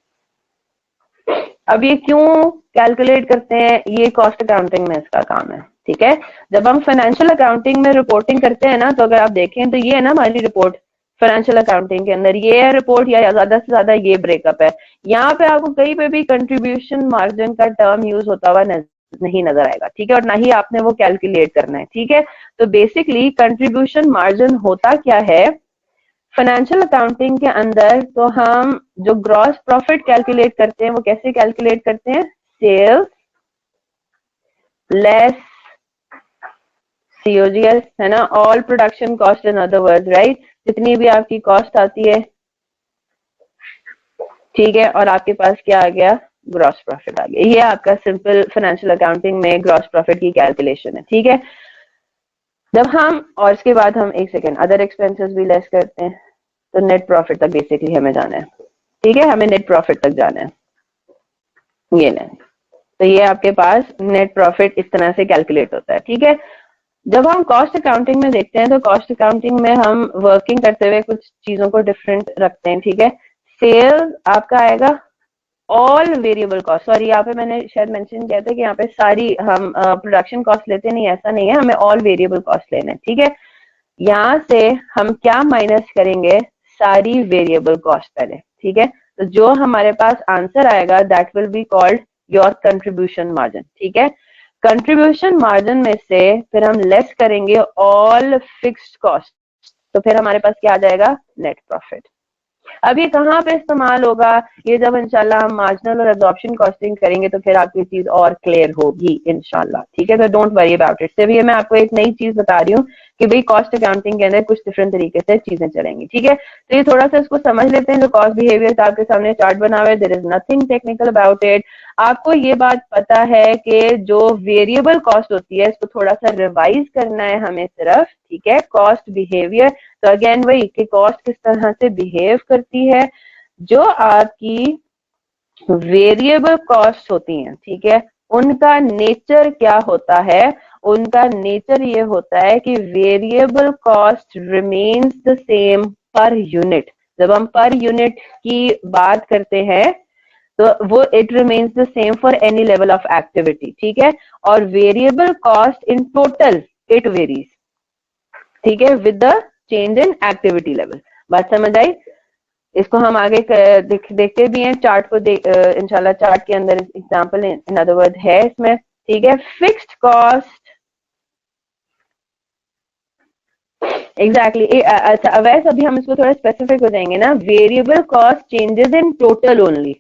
अब ये क्यों कैलकुलेट करते हैं? ये कॉस्ट अकाउंटिंग में इसका काम है। ठीक है, जब हम फाइनेंशियल अकाउंटिंग में रिपोर्टिंग करते हैं ना, तो अगर आप देखें तो ये है ना हमारी रिपोर्ट फाइनेंशियल अकाउंटिंग के अंदर, ये है रिपोर्ट, या ज्यादा से ज्यादा ये ब्रेकअप है। यहाँ पे आपको कहीं पे भी कंट्रीब्यूशन मार्जिन का टर्म यूज होता हुआ नहीं नजर आएगा। ठीक है, और ना ही आपने वो कैलकुलेट करना है। ठीक है, तो बेसिकली कंट्रीब्यूशन मार्जिन होता क्या है फाइनेंशियल अकाउंटिंग के अंदर? तो हम जो ग्रॉस प्रॉफिट कैलकुलेट करते हैं वो कैसे कैलकुलेट करते हैं? सेल्स लेस COGS, है ना, all production cost, in other words, right, जितनी भी आपकी कॉस्ट आती है। ठीक है, और आपके पास क्या आ गया? ग्रॉस प्रॉफिट आ गया। ये आपका सिंपल फाइनेंशियल अकाउंटिंग में ग्रॉस प्रॉफिट की कैलकुलेशन है। ठीक है, जब हम, और इसके बाद हम एक सेकेंड अदर एक्सपेंसेस भी लेस करते हैं, तो नेट प्रॉफिट तक बेसिकली हमें जाना है। ठीक है, हमें नेट प्रॉफिट तक जाना है, ये लें। तो ये आपके पास नेट प्रॉफिट इस तरह से कैलकुलेट होता है। ठीक है, जब हम कॉस्ट अकाउंटिंग में देखते हैं तो कॉस्ट अकाउंटिंग में हम वर्किंग करते हुए कुछ चीजों को डिफरेंट रखते हैं। ठीक है, सेल्स आपका आएगा ऑल वेरिएबल कॉस्ट। सॉरी, यहाँ पे मैंने शायद मेंशन किया था कि यहाँ पे सारी हम प्रोडक्शन कॉस्ट लेते नहीं, ऐसा नहीं है, हमें ऑल वेरिएबल कॉस्ट लेना है। ठीक है, यहाँ से हम क्या माइनस करेंगे? सारी वेरिएबल कॉस्ट पहले। ठीक है, तो जो हमारे पास आंसर आएगा that will be called your contribution margin. ठीक है, कंट्रीब्यूशन मार्जिन में से फिर हम लेस करेंगे ऑल फिक्स्ड कॉस्ट, तो फिर हमारे पास क्या आ जाएगा? Net profit. अब ये कहाँ पे इस्तेमाल होगा? ये जब इंशाल्लाह हम मार्जिनल और एब्जॉर्प्शन कॉस्टिंग करेंगे तो फिर आपकी चीज और क्लियर होगी इंशाल्लाह। ठीक है, तो डोंट वरी अबाउट इट। सिर्फ ये मैं आपको एक नई चीज बता रही हूँ कि भाई कॉस्ट अकाउंटिंग के अंदर कुछ डिफरेंट तरीके से चीजें चलेंगी। ठीक है, तो ये थोड़ा सा इसको समझ लेते हैं। जो कॉस्ट बिहेवियर आपके सामने चार्ट बना हुआ है, there is nothing technical about it. आपको ये बात पता है कि जो वेरिएबल कॉस्ट होती है इसको थोड़ा सा रिवाइज करना है हमें सिर्फ। ठीक है, कॉस्ट बिहेवियर, तो अगेन वही कि कॉस्ट किस तरह से बिहेव करती है। जो आपकी वेरिएबल कॉस्ट होती हैं, ठीक है, उनका नेचर क्या होता है? उनका नेचर ये होता है कि variable cost remains the same per unit. जब हम पर यूनिट की बात करते हैं तो वो it remains the same for any level of activity. ठीक है, और variable cost in total it varies. ठीक है, with the change in activity level. बात समझ आई? इसको हम आगे देखते भी हैं चार्ट को। इंशाल्लाह चार्ट के अंदर एग्जांपल इन अदर वर्ड है इसमें। ठीक है, फिक्स्ड कॉस्ट, एग्जैक्टली। अच्छा अवैस, अभी हम इसको थोड़ा स्पेसिफिक हो जाएंगे ना। Variable cost changes in total only,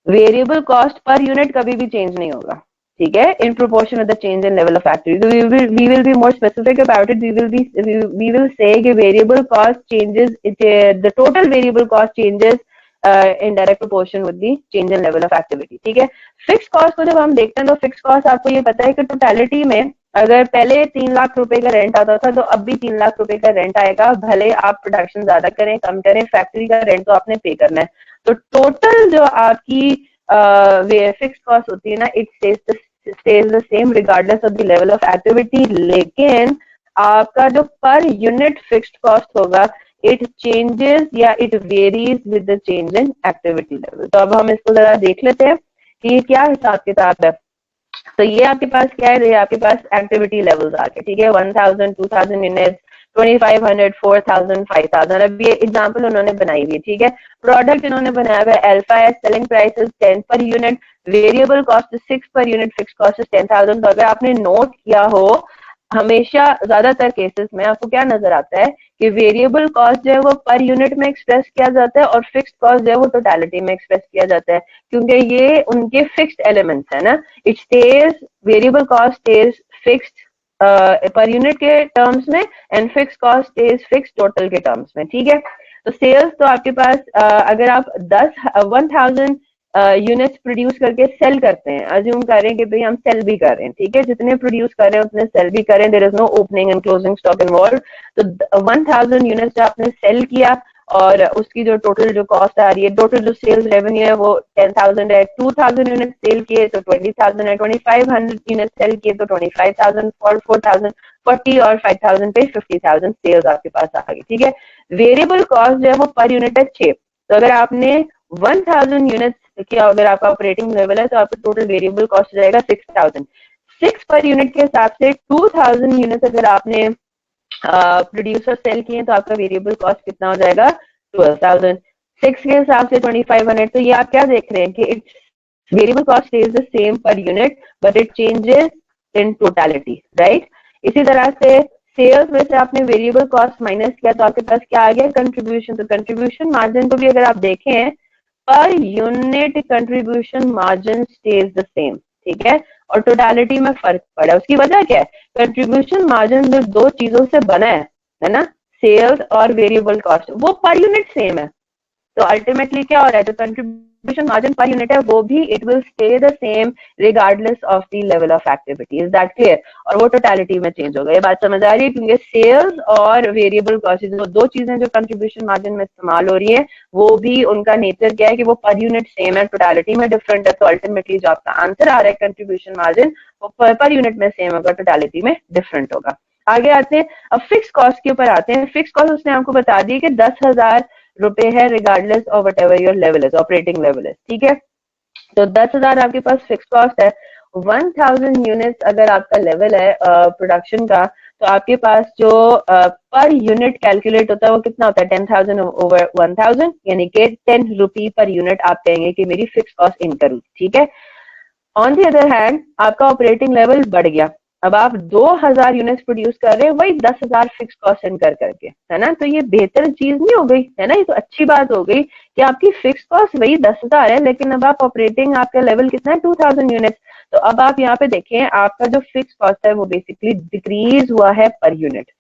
variable cost per unit कभी भी चेंज नहीं होगा। ठीक है, in proportion with the change in level of activity. We will be more specific about it. We will say कि variable cost changes, the total variable cost changes in direct proportion with the change in level of activity. ठीक है, fix cost को जब हम देखते हैं तो fix cost आपको ये पता है कि टोटलिटी में अगर पहले 3 लाख रुपए का रेंट आता था तो अब भी 3 लाख रुपए का रेंट आएगा, भले आप प्रोडक्शन ज्यादा करें कम करें, फैक्ट्री का रेंट तो आपने पे करना है। तो टोटल जो आपकी फिक्स कॉस्ट होती है ना, it stays the same regardless of the level of activity, लेकिन आपका जो पर यूनिट फिक्स्ड कॉस्ट होगा इट चेंजेस या it varies with the change in activity level. तो अब हम इसको जरा देख लेते हैं कि ये क्या हिसाब किताब है। तो ये आपके पास क्या है? ये आपके पास एक्टिविटी लेवल्स आ गए। ठीक है, 1000, 2000 यूनिट्स, 2500, 4000, 5000। अब ये एग्जांपल उन्होंने बनाई हुई है। ठीक है, प्रोडक्ट इन्होंने बनाया हुआ है अल्फा है, selling price 10 per unit, variable cost 6 per unit, fix cost 10,000। तो अगर आपने नोट किया हो, हमेशा ज्यादातर केसेस में आपको क्या नजर आता है कि वेरिएबल कॉस्ट जो है वो पर यूनिट में एक्सप्रेस किया जाता है और फिक्स्ड कॉस्ट जो है वो टोटलिटी में एक्सप्रेस किया जाता है, क्योंकि ये उनके फिक्स्ड एलिमेंट्स है ना। It stage, variable cost stage fixed per unit के टर्म्स में and fix cost stage fix total के टर्म्स में। ठीक है, तो सेल्स तो आपके पास अगर आप 1000 यूनिट्स प्रोड्यूस करके सेल करते हैं, अज्यूम करें कि भाई हम सेल भी कर रहे हैं, ठीक है, जितने प्रोड्यूस कर रहे हैं उतने सेल भी करें, there is no opening and closing stock involve. तो 1000 यूनिट्स जो आपने सेल किया और उसकी जो टोटल जो कॉस्ट आ रही है, टोटल जो सेल्स रेवेन्यू है वो 10,000 है। 2000 यूनिट सेल किए तो 20,000 है, 2500 यूनिट सेल किए तो 25,000, और 4000 40 और 5000 पे 50,000 सेल्स आपके पास आ गई, ठीक है। वेरिएबल कॉस्ट जो है वो पर यूनिट है 6। तो अगर आपने 1000 यूनिट्स किया, अगर आपका ऑपरेटिंग लेवल है, तो आपका टोटल वेरिएबल कॉस्ट जाएगा 6000। 6 पर यूनिट के हिसाब से 2000 यूनिट अगर आपने प्रोड्यूसर सेल किए तो आपका वेरिएबल कॉस्ट कितना हो जाएगा, 12,000। 6 के हिसाब से 2500। तो ये आप क्या देख रहे हैं कि it's variable cost stage the same per unit but it changes in totality, right. इसी तरह से सेल्स में से आपने वेरिएबल कॉस्ट माइनस किया तो आपके पास क्या आ गया, कंट्रीब्यूशन। तो कंट्रीब्यूशन मार्जिन को भी अगर आप देखें, per unit contribution margin stage the same, ठीक है, और टोटालिटी में फर्क पड़ा। उसकी वजह क्या है, कंट्रीब्यूशन मार्जिन जो दो चीजों से बना है ना, सेल्स और वेरिएबल कॉस्ट, वो पर यूनिट सेम है। तो अल्टीमेटली क्या हो रहा है, जो कंट्रीब्यूशन मार्जिन पर यूनिट है वो भी it will stay the same regardless of the level of activity. Is that clear? और वो टोटलिटी में चेंज होगा। ये बात समझ आ रही है? क्योंकि सेल्स और वेरिएबल कॉस्ट जो दो चीजें जो कंट्रीब्यूशन मार्जिन में इस्तेमाल हो रही है, वो भी उनका नेचर क्या है कि वो पर यूनिट सेम है, टोटलिटी में डिफरेंट है। तो अल्टीमेटली जो आपका आंसर आ रहा है कंट्रीब्यूशन मार्जिन, वो पर यूनिट में सेम होगा, टोटलिटी में डिफरेंट होगा। आगे आते हैं, अब फिक्स कॉस्ट के ऊपर आते हैं। फिक्स कॉस्ट उसने आपको बता दी कि 10,000 रुपए है, regardless of what ever your level is, operating level is, ठीक है। तो 10,000 आपके पास फिक्स कॉस्ट है। 1000 यूनिट्स अगर आपका लेवल है प्रोडक्शन का, तो आपके पास जो पर यूनिट कैलकुलेट होता है वो कितना होता है, 10,000 ओवर 1000, यानी कि 10 रुपी पर यूनिट आप कहेंगे कि मेरी फिक्स कॉस्ट इनकर हुई, ठीक है। ऑन दी अदर हैंड आपका ऑपरेटिंग लेवल बढ़ गया, अब आप 2000 यूनिट्स प्रोड्यूस कर रहे हैं वही 10,000 फिक्स कॉस्ट इनकर करके, है ना। तो ये बेहतर चीज नहीं हो गई, है ना, ये तो अच्छी बात हो गई कि आपकी फिक्स कॉस्ट वही 10,000 है, लेकिन अब आप ऑपरेटिंग, आपका लेवल कितना है, 2000 यूनिट्स। तो अब आप यहाँ पे देखें, आपका जो फिक्स कॉस्ट है वो बेसिकली डिक्रीज हुआ है पर यूनिट,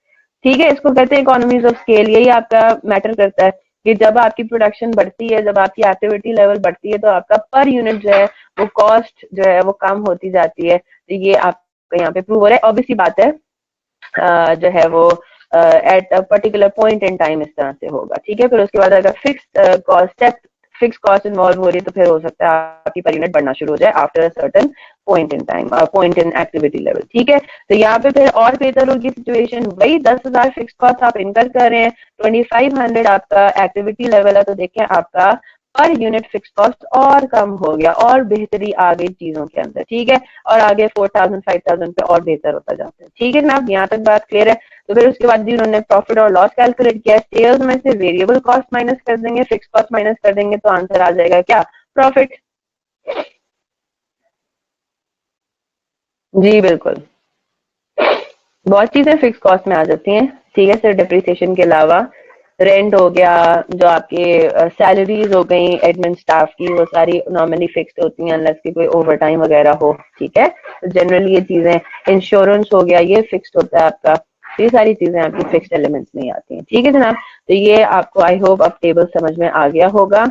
ठीक है। इसको कहते हैं इकोनॉमीज ऑफ स्केल। यही आपका मैटर करता है कि जब आपकी प्रोडक्शन बढ़ती है, जब आपकी एक्टिविटी लेवल बढ़ती है, तो आपका पर यूनिट जो है वो कॉस्ट जो है वो कम होती जाती है। तो ये आपका यहाँ पे प्रूव हो रहा है। ऑब्वियसली बात है जो है वो at a particular point in time इस तरह से होगा, ठीक है। फिर उसके बाद अगर फिक्स कॉस्ट इन्वॉल्व हो रही है तो फिर हो सकता है आपकी पर यूनिट बढ़ना शुरू हो जाए after a certain point in time, point in activity level, ठीक है। तो यहाँ पे फिर और बेहतर होगी सिचुएशन, वही 10,000 फिक्स कॉस्ट आप इनकर कर रहे हैं, 2500 आपका एक्टिविटी लेवल है, तो देखें आपका पर यूनिट फिक्स कॉस्ट और कम हो गया, और बेहतरी आ गई चीजों के अंदर, ठीक है। और आगे 4000 5000 पे और बेहतर होता जाता है, ठीक है जनाब, यहाँ तक बात क्लियर है। तो फिर उसके बाद भी उन्होंने प्रॉफिट और लॉस कैलकुलेट किया, सेल्स में से वेरिएबल कॉस्ट माइनस कर देंगे, फिक्स कॉस्ट माइनस कर देंगे, तो आंसर आ जाएगा क्या, प्रॉफिट। जी बिल्कुल, बहुत चीजें फिक्स कॉस्ट में आ जाती हैं, ठीक है, सिर्फ डिप्रिसिएशन के अलावा। रेंट हो गया, जो आपके सैलरीज हो गई एडमिन स्टाफ की, वो सारी नॉर्मली फिक्स्ड होती हैं अनलेस कि कोई ओवर टाइम वगैरह हो, ठीक है। तो जनरली ये चीजें, इंश्योरेंस हो गया, ये फिक्स्ड होता है आपका। तो ये सारी चीजें आपकी फिक्स्ड एलिमेंट्स में ही आती हैं, ठीक है जनाब। तो ये आपको आई होप अब टेबल समझ में आ गया होगा।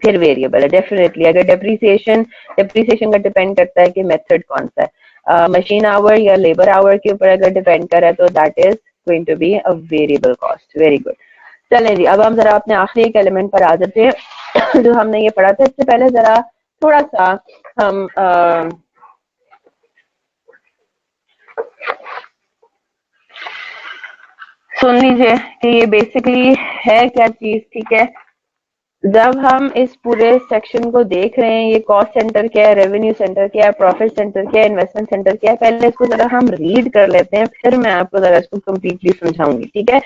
फिर वेरिएबल है डेफिनेटली, अगर डिप्रिसिएशन का डिपेंड करता है कि मेथड कौन सा है, मशीन आवर या लेबर आवर के ऊपर अगर डिपेंड करे तो that is going to be a variable cost. Very good. चलें जी, अब हम जरा अपने आखिरी एक एलिमेंट पर आ जाते हैं जो हमने ये पढ़ा था। इससे पहले जरा थोड़ा सा हम सुन लीजिए कि ये बेसिकली है क्या चीज, ठीक है। जब हम इस पूरे सेक्शन को देख रहे हैं, ये कॉस्ट सेंटर क्या है, रेवेन्यू सेंटर क्या है, प्रॉफिट सेंटर क्या है, इन्वेस्टमेंट सेंटर क्या है, पहले इसको जरा हम रीड कर लेते हैं, फिर मैं आपको जरा इसको कंप्लीटली समझाऊंगी, ठीक है।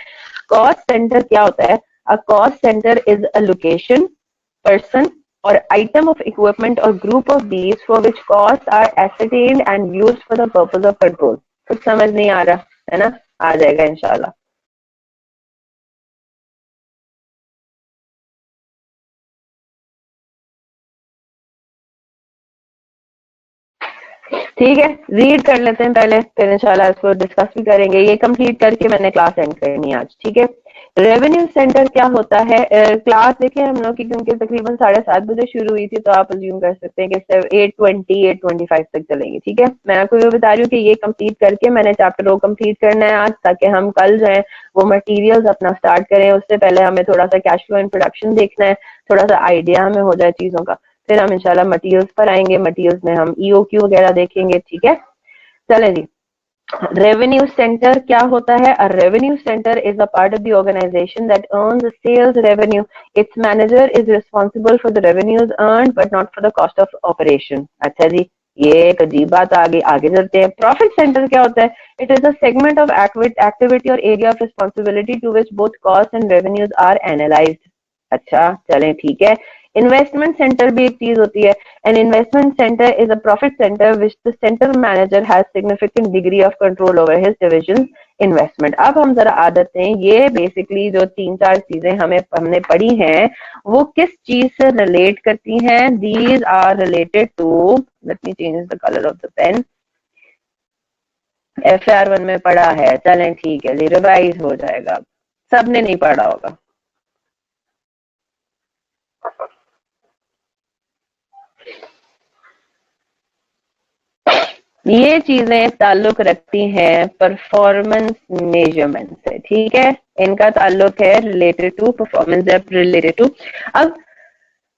कॉस्ट सेंटर क्या होता है? अ cost centre is a location, person, or item of equipment or group of these for which costs are ascertained and used for the purpose of control। कुछ समझ नहीं आ रहा है ना, आ जाएगा इंशाल्लाह। ठीक है, रीड कर लेते हैं पहले, फिर इंशाल्लाह इसको डिस्कस भी करेंगे। ये कंप्लीट करके मैंने क्लास एंड करनी है आज, ठीक है। रेवेन्यू सेंटर क्या होता है? क्लास देखिए हम लोग की, क्योंकि तकरीबन 7:30 बजे शुरू हुई थी, तो आप अज्यूम कर सकते हैं कि 8:20 8:25 तक चलेगी। ठीक है, मैं आपको ये बता रही हूँ कि ये कंप्लीट करके मैंने चैप्टर को कंप्लीट करना है आज, ताकि हम कल जो है वो मटेरियल्स अपना स्टार्ट करें। उससे पहले हमें थोड़ा सा कैश फ्लो इंट्रोडक्शन देखना है, थोड़ा सा आइडिया हमें हो जाए चीजों का, फिर हम इंशाल्लाह मटेरियल्स पर आएंगे। मटेरियल्स में हम ईओक्यू वगैरह देखेंगे। ठीक है, चलें जी। रेवेन्यू सेंटर क्या होता है? A revenue center is a part of the organization that earns sales revenue. Its manager is responsible for the revenues earned but not for the cost of operation. अच्छा जी, ये एक अजीब बात। आगे आगे चलते हैं। प्रॉफिट सेंटर क्या होता है? It is a segment of activity or area of responsibility to which both costs and revenues are analyzed. अच्छा चलें, ठीक है। इन्वेस्टमेंट सेंटर भी एक चीज होती है। An investment center is a profit center which the center manager has significant degree of control over his division's investment. अब हम जरा आ जाते हैं, ये बेसिकली जो तीन चार चीजें हमने पढ़ी हैं वो किस चीज से रिलेट करती हैं? These are related to, let me change the color of the pen. FR1 में पढ़ा है, चलें ठीक है जी, रिवाइज हो जाएगा। सबने नहीं पढ़ा होगा। ये चीजें ताल्लुक रखती हैं परफॉर्मेंस मेजरमेंट से। ठीक है, इनका ताल्लुक है रिलेटेड टू परफॉर्मेंस, जब रिलेटेड टू। अब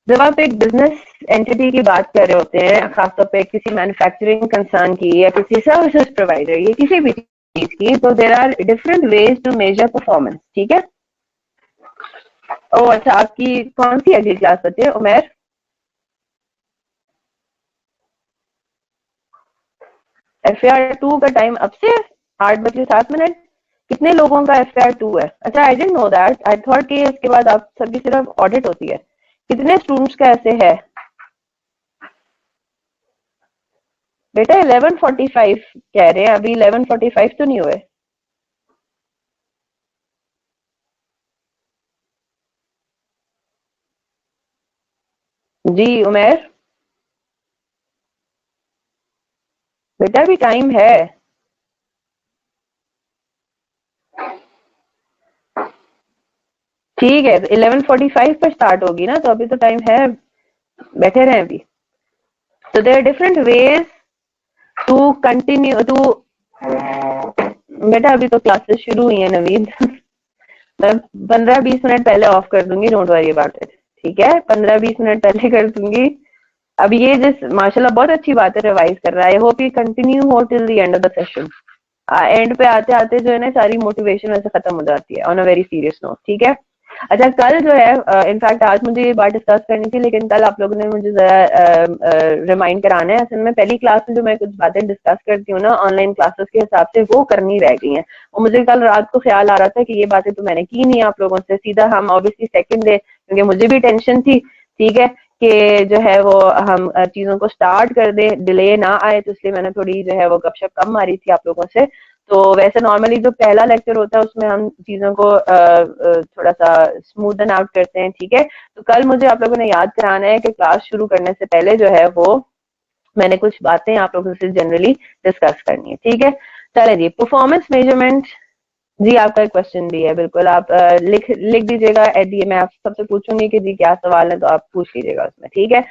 जब आप एक बिजनेस एंटिटी की बात कर रहे होते हैं, खासतौर पे किसी मैन्युफैक्चरिंग कंसर्न की या किसी सर्विसेज प्रोवाइडर या किसी भी चीज की, तो there are different ways to measure performance. ठीक है। ओ अच्छा, आपकी कौन सी अगली क्लास बची है उमेर? FR2 का टाइम अब से 8:07। कितने लोगों का FR2 है? अच्छा, I didn't know that. I thought कि इसके बाद आप सबकी सिर्फ ऑडिट होती है। कितने स्टूडेंट्स का ऐसे है? बेटा 11:45 कह रहे हैं, अभी 11:45 तो नहीं हुए। जी उमेर, बेटा अभी टाइम है। ठीक है, 11:45 पर स्टार्ट होगी ना, तो अभी तो टाइम है, बैठे रहे अभी। तो there are different ways to continue to. बेटा अभी तो क्लासेस शुरू हुई है नवीन। मैं 15-20 मिनट पहले ऑफ कर दूंगी, डोंट वरी अबाउट इट। ठीक है, 15-20 मिनट पहले कर दूंगी। अब ये जिस माशाल्लाह बहुत अच्छी बात है, रिवाइज कर रहा है। आई होप ये कंटिन्यू हो till the end of the session. And पे आते आते जो है ना सारी मोटिवेशन वैसे खत्म हो जाती है, on a very serious note. ठीक है। अच्छा, कल जो है, इनफैक्ट आज मुझे ये बात डिस्कस करनी थी, लेकिन कल आप लोगों ने मुझे जरा रिमाइंड कराना है। असल में पहली क्लास में जो मैं कुछ बातें डिस्कस करती हूँ ना ऑनलाइन क्लासेस के हिसाब से, वो करनी रह गई हैं। और मुझे कल रात को ख्याल आ रहा था कि ये बातें तो मैंने की नहीं आप लोगों से। सीधा हम ऑब्वियसली सेकंड डे, क्योंकि मुझे भी टेंशन थी, ठीक है, कि जो है वो हम चीजों को स्टार्ट कर दें, डिले ना आए, तो इसलिए मैंने थोड़ी जो है वो गपशप कम मारी थी आप लोगों से। तो वैसे नॉर्मली जो पहला लेक्चर होता है उसमें हम चीजों को थोड़ा सा स्मूदन आउट करते हैं। ठीक है, तो कल मुझे आप लोगों ने याद कराना है कि क्लास शुरू करने से पहले जो है वो मैंने कुछ बातें आप लोगों से जनरली डिस्कस करनी है। ठीक है, चले जी। परफॉर्मेंस मेजरमेंट, जी आपका एक क्वेश्चन भी है, बिल्कुल आप लिख लिख दीजिएगा एट दी। मैं आप सबसे पूछूंगी कि जी क्या सवाल है, तो आप पूछ लीजिएगा उसमें। ठीक है,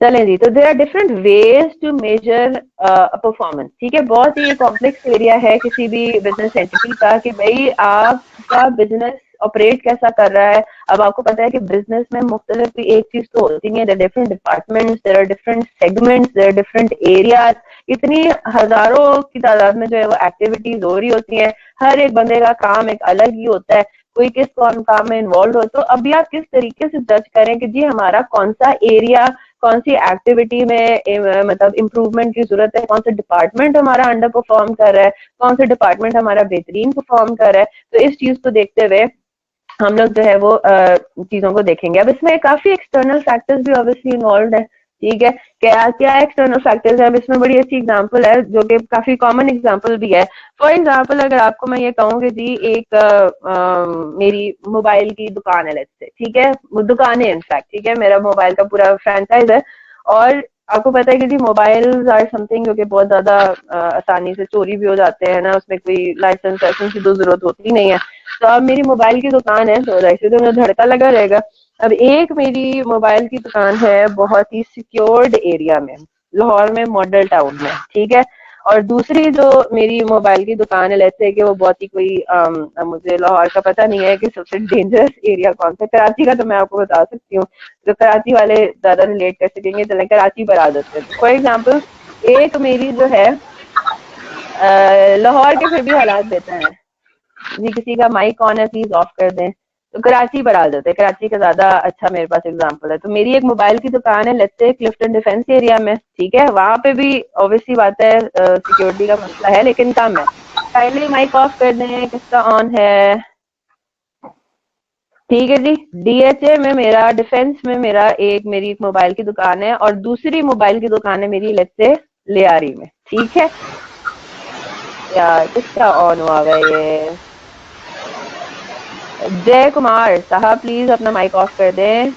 चलें जी। तो there are different ways to measure performance. ठीक है, बहुत ही कॉम्प्लेक्स एरिया है किसी भी बिजनेस एंटिटी का, कि भाई आपका बिजनेस ऑपरेट कैसा कर रहा है। अब आपको पता है कि बिजनेस में मुख्तलिफ एक चीज तो होती है, there different departments, there are different segments, there are different areas. इतनी हजारों की तादाद में जो है वो एक्टिविटीज हो रही होती हैं। हर एक बंदे का काम एक अलग ही होता है, कोई किस कौन काम में इन्वॉल्व हो। तो अभी आप किस तरीके से जज करें कि जी हमारा कौन सा एरिया, कौन सी एक्टिविटी में मतलब इम्प्रूवमेंट की जरूरत है, कौन सा डिपार्टमेंट हमारा अंडर परफॉर्म कर रहा है, कौन सा डिपार्टमेंट हमारा बेहतरीन परफॉर्म कर रहा है। तो इस चीज को देखते हुए हम लोग जो है वो चीजों को देखेंगे। अब इसमें काफी एक्सटर्नल फैक्टर्स भी ऑब्वियसली इन्वॉल्व है। ठीक है, क्या क्या एक्सटर्नल फैक्टर्स है? अब इसमें बड़ी अच्छी एग्जांपल है जो कि काफी कॉमन एग्जांपल भी है। फॉर एग्जांपल अगर आपको मैं ये कहूँ कि जी एक मेरी मोबाइल की दुकान है, लेट्स से, ठीक है, वो दुकान है इनफैक्ट, ठीक है, मेरा मोबाइल का पूरा फ्रेंचाइज है। और आपको पता है कि जी मोबाइल्स आर समथिंग जो कि बहुत ज्यादा आसानी से चोरी भी हो जाते हैं ना, उसमें कोई लाइसेंस की तो जरूरत होती नहीं है। तो अब मेरी मोबाइल की दुकान है तो वैसे तो मेरा धड़का लगा रहेगा। अब एक मेरी मोबाइल की दुकान है बहुत ही सिक्योर्ड एरिया में, लाहौर में, मॉडल टाउन में, ठीक है। और दूसरी जो मेरी मोबाइल की दुकान है, लेट्स से कि वो बहुत ही कोई मुझे लाहौर का पता नहीं है कि सबसे डेंजरस एरिया कौन सा। कराची का तो मैं आपको बता सकती हूँ, जो कराची वाले ज्यादा रिलेट कर सकेंगे, चले कराची पर आ जाते हैं। फॉर एग्जाम्पल एक मेरी जो है लाहौर के फिर भी हालात बेहतर हैं जी। किसी का माइक ऑन है, प्लीज ऑफ कर दें। तो कराची पर आ जाते हैं, कराची का ज्यादा अच्छा मेरे पास एग्जांपल है। तो मेरी एक मोबाइल की दुकान है let's say Clifton defence area में, ठीक है। वहां पे भी ऑब्वियसली बात है सिक्योरिटी का मसला है, लेकिन कम है। काइंडली माइक ऑफ कर दें, किसका ऑन है? ठीक है जी। डीएचए में मेरा, डिफेंस में मेरा एक मेरी एक मोबाइल की दुकान है, और दूसरी मोबाइल की दुकान है मेरी लेट्स से लियारी में, ठीक है। यार किसका ऑन हुआ है ये? जय कुमार साहब प्लीज अपना माइक ऑफ कर दें।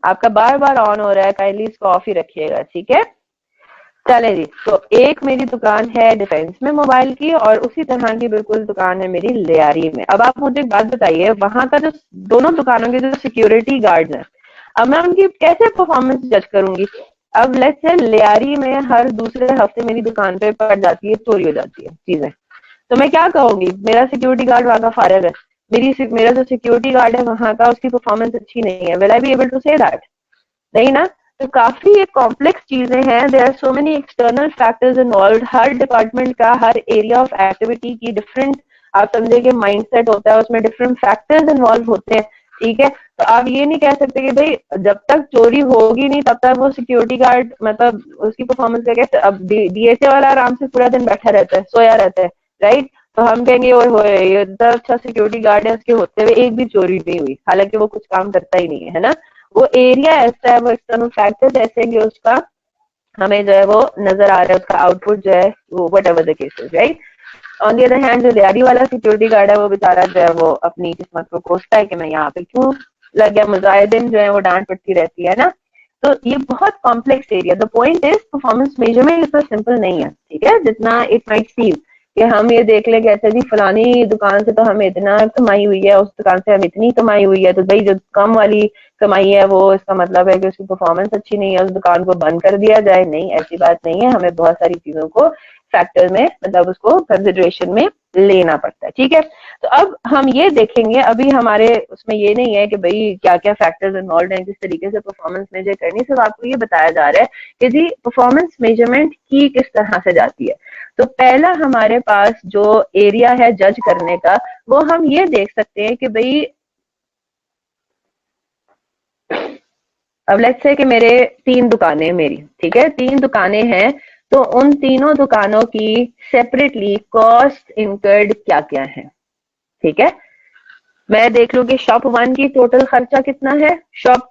आपका बार बार ऑन हो रहा है, काइंडली इसको ऑफ ही रखिएगा, ठीक है। चले जी। तो एक मेरी दुकान है डिफेंस में मोबाइल की, और उसी तरह की बिल्कुल दुकान है मेरी लियारी में। अब आप मुझे एक बात बताइए, वहां का जो दोनों दुकानों के जो सिक्योरिटी गार्ड हैं, अब मैं उनकी कैसे परफॉर्मेंस जज करूंगी? अब लेट्स से लियारी में हर दूसरे हफ्ते मेरी दुकान पे पड़ जाती है, चोरी हो जाती है चीजें, तो मैं क्या कहूंगी? मेरा सिक्योरिटी गार्ड वहां का फायर है, मेरा जो सिक्योरिटी गार्ड है वहां का, उसकी परफॉर्मेंस अच्छी नहीं है, will I be able to say that? नहीं ना। तो काफी ये कॉम्प्लेक्स चीजें हैं, there are so many external factors involve. हर डिपार्टमेंट का, हर एरिया ऑफ एक्टिविटी की डिफरेंट, आप समझे कि माइंडसेट होता है, उसमें डिफरेंट फैक्टर्स इन्वॉल्व होते हैं, ठीक है। तो आप ये नहीं कह सकते कि भाई जब तक चोरी होगी नहीं तब तक वो सिक्योरिटी गार्ड, मतलब उसकी परफॉर्मेंस का कैसे? अब डीएचए वाला आराम से पूरा दिन बैठा रहता है, सोया रहता है, राइट? तो हम कहेंगे ओए होए ये इतना अच्छा सिक्योरिटी गार्ड है, उसके होते हुए एक भी चोरी नहीं हुई, हालांकि वो कुछ काम करता ही नहीं है ना। वो एरिया ऐसा है, वो एक्सटर्नल फैक्टर्स ऐसे हैं कि उसका हमें जो है वो नजर आ रहा है, उसका आउटपुट जो है वो what ever the cases, right. On the other hand जो दिहाड़ी वाला सिक्योरिटी गार्ड है वो बेचारा जो है वो अपनी किस्मत को कोसता है कि मैं यहाँ पे क्यों लग गया, मुजाहिदीन जो है वो डांट पड़ती रहती है ना। तो ये बहुत complex area. The point is performance measurement इतना सिंपल नहीं है, ठीक है, जितना इट माइट फील। कि हम ये देख ले कैसे जी फलानी दुकान से तो हमें इतना कमाई हुई है, उस दुकान से हमें इतनी कमाई हुई है, तो भाई जो कम वाली कमाई है वो इसका मतलब है कि उसकी परफॉर्मेंस अच्छी नहीं है, उस दुकान को बंद कर दिया जाए। नहीं, ऐसी बात नहीं है। हमें बहुत सारी चीजों को फैक्टर में, मतलब उसको कंसिडरेशन में लेना पड़ता है, ठीक है। तो अब हम ये देखेंगे, अभी हमारे उसमें ये नहीं है कि भाई क्या क्या फैक्टर्स इन्वॉल्व हैं, किस तरीके से परफॉर्मेंस मेजर करनी, सिर्फ आपको ये बताया जा रहा है कि जी परफॉर्मेंस मेजरमेंट की किस तरह से जाती है। तो पहला हमारे पास जो एरिया है जज करने का, वो हम ये देख सकते हैं कि भाई अब लेट्स से कि मेरे 3 दुकानें मेरी, ठीक है, 3 दुकानें हैं। तो उन तीनों दुकानों की सेपरेटली कॉस्ट इनकर्ड क्या क्या है, ठीक है। मैं देख लूं कि शॉप 1 की टोटल खर्चा कितना है, शॉप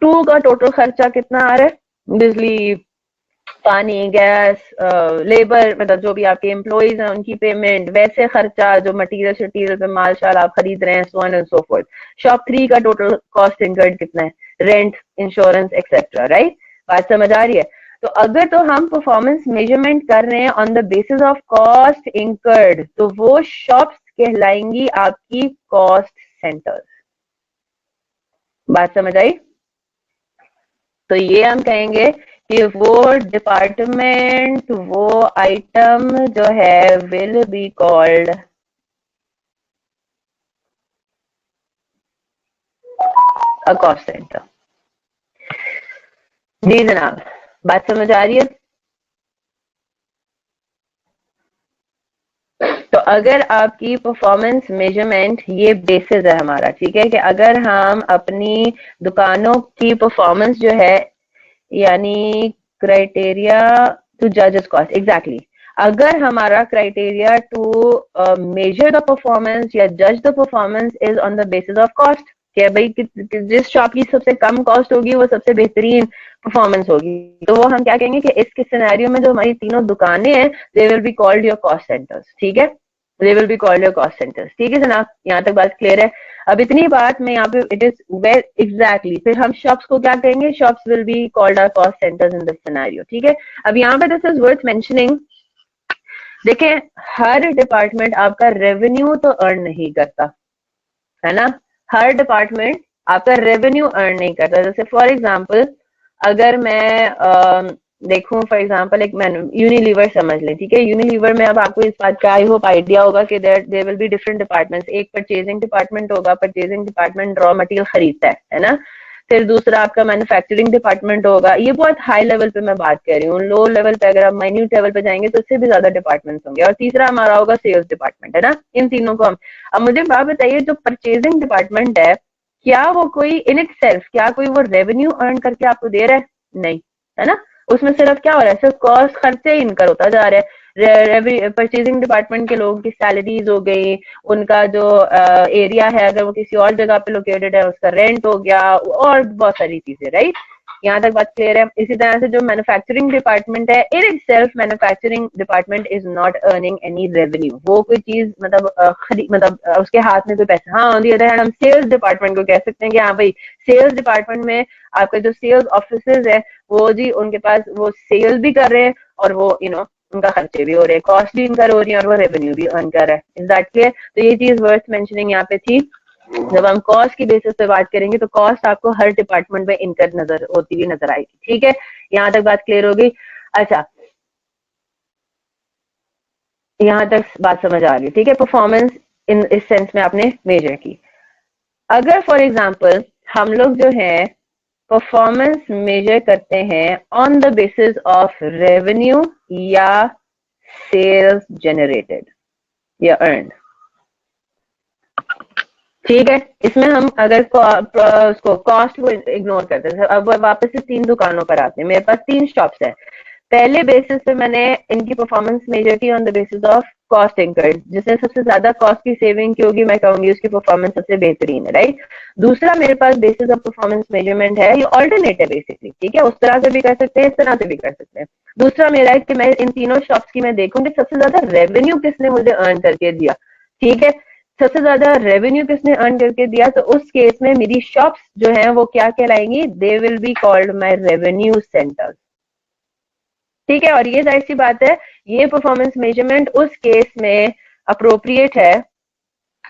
2 का टोटल खर्चा कितना आ रहा है, बिजली, पानी, गैस, लेबर, मतलब जो भी आपके एम्प्लॉइज हैं उनकी पेमेंट, वैसे खर्चा जो मटीरियल शटीरियल पे माल शाल आप खरीद रहे हैं, so on and so fourth. Shop 3 का टोटल कॉस्ट इनकर्ड कितना है, रेंट, इंश्योरेंस एक्सेट्रा, राइट? बात समझ आ रही है? तो अगर तो हम परफॉर्मेंस मेजरमेंट कर रहे हैं on the basis of cost incurred, तो वो शॉप्स कहलाएंगी आपकी कॉस्ट सेंटर्स। बात समझ आई? तो ये हम कहेंगे कि वो डिपार्टमेंट, वो आइटम जो है will be called a cost centre. जी जनाब, बात समझ आ रही है? तो अगर आपकी परफॉर्मेंस मेजरमेंट, ये बेसिस है हमारा, ठीक है, कि अगर हम अपनी दुकानों की परफॉर्मेंस जो है, यानी क्राइटेरिया टू जज कॉस्ट, एग्जैक्टली, अगर हमारा criteria to measure the performance या जज the performance is on the basis of cost, कि भाई जिस शॉप की सबसे कम कॉस्ट होगी वो सबसे बेहतरीन परफॉर्मेंस होगी, तो वो हम क्या कहेंगे कि इस सिनेरियो में जो हमारी तीनों दुकानें हैं, दे will be called your cost centres, ठीक है। दे will be called your cost centres, ठीक है जनाब, यहाँ तक बात क्लियर है। अब इतनी बात मैं यहाँ पे इट इज वेल एग्जैक्टली, फिर हम शॉप्स को क्या कहेंगे, shops will be called are cost centers in this scenario, ठीक है। अब यहाँ पे दिस इज वर्थ मेंशनिंग, देखें हर डिपार्टमेंट आपका रेवेन्यू तो अर्न नहीं करता, है ना, हर डिपार्टमेंट आपका रेवेन्यू अर्न नहीं करता। जैसे फॉर एग्जांपल अगर मैं देखूं फॉर एग्जांपल एक मैन यूनिलीवर समझ लें, ठीक है, यूनिलीवर में अब आपको इस बात का आई होप आइडिया होगा कि there will be different departments, एक परचेजिंग डिपार्टमेंट होगा, परचेजिंग डिपार्टमेंट रॉ मटेरियल खरीदता है ना, फिर दूसरा आपका मैन्युफैक्चरिंग डिपार्टमेंट होगा, ये बहुत हाई लेवल पे मैं बात कर रही हूँ, लो लेवल पे अगर आप माइन्यूट लेवल पे जाएंगे तो इससे भी ज्यादा डिपार्टमेंट्स होंगे, और तीसरा हमारा होगा सेल्स डिपार्टमेंट, है ना, इन तीनों को हम। अब मुझे बात बताइए जो परचेजिंग डिपार्टमेंट है, क्या वो कोई इन इट सेल्फ क्या कोई वो रेवेन्यू अर्न करके आपको दे रहा है, नहीं, है ना, उसमें सिर्फ क्या हो रहा है, सिर्फ कॉस्ट खर्चे इनकर होता जा रहा है, परचेजिंग डिपार्टमेंट के लोगों की सैलरीज हो गई, उनका जो एरिया है अगर वो किसी और जगह पे लोकेटेड है उसका रेंट हो गया, और बहुत सारी चीजें, राइट, यहाँ तक बात क्लियर है। इसी तरह से जो मैन्युफैक्चरिंग डिपार्टमेंट है, in it self manufacturing department is not earning any revenue, वो कोई चीज मतलब उसके हाथ में कोई पैसा, हाँ ऑन दी अदर हैंड हम सेल्स डिपार्टमेंट को कह सकते हैं कि हाँ भाई सेल्स डिपार्टमेंट में आपके जो सेल्स ऑफिसर्स है वो जी उनके पास वो सेल भी कर रहे हैं और वो उनका खर्चे भी हो रहे हैं, कॉस्ट भी इनकर हो रही है और वो रेवेन्यू भी अर्न कर रहा है, इज दैट क्लियर। तो ये चीज वर्थ मेंशनिंग यहाँ पे थी। जब हम कॉस्ट की बेसिस पे बात करेंगे तो कॉस्ट आपको हर डिपार्टमेंट में इनकर नजर होती हुई नजर आएगी, ठीक है, यहाँ तक बात क्लियर होगी। अच्छा, यहाँ तक बात समझ आ रही है, ठीक है, परफॉर्मेंस इन इस सेंस में आपने मेजर की। अगर फॉर एग्जाम्पल हम लोग जो है परफॉर्मेंस मेजर करते हैं on the basis of revenue या सेल्स जनरेटेड या अर्न, ठीक है, इसमें हम अगर उसको कॉस्ट को इग्नोर करते हैं, अब वापस से तीन दुकानों पर आते हैं, मेरे पास तीन शॉप्स है, पहले बेसिस पे मैंने इनकी परफॉर्मेंस मेजर की on the basis of cost incurred, जिसने सबसे ज्यादा कॉस्ट की सेविंग की होगी मैं कहूंगी उसकी परफॉर्मेंस सबसे बेहतरीन है, राइट। दूसरा मेरे पास बेसिस ऑफ परफॉर्मेंस मेजरमेंट है, ये ऑल्टरनेट है बेसिकली, ठीक है, उस तरह से भी कर सकते हैं, इस तरह से भी कर सकते हैं। दूसरा मेरा है कि मैं इन तीनों शॉप्स की मैं देखूंगी सबसे ज्यादा रेवेन्यू किसने मुझे अर्न करके दिया, ठीक है, सबसे ज्यादा रेवेन्यू किसने अर्न करके दिया, तो उस केस में मेरी शॉप्स जो है वो क्या कहलाएंगी, they will be called my revenue centres, ठीक है। और ये जाहिर सी बात है ये परफॉर्मेंस मेजरमेंट उस केस में अप्रोप्रिएट है,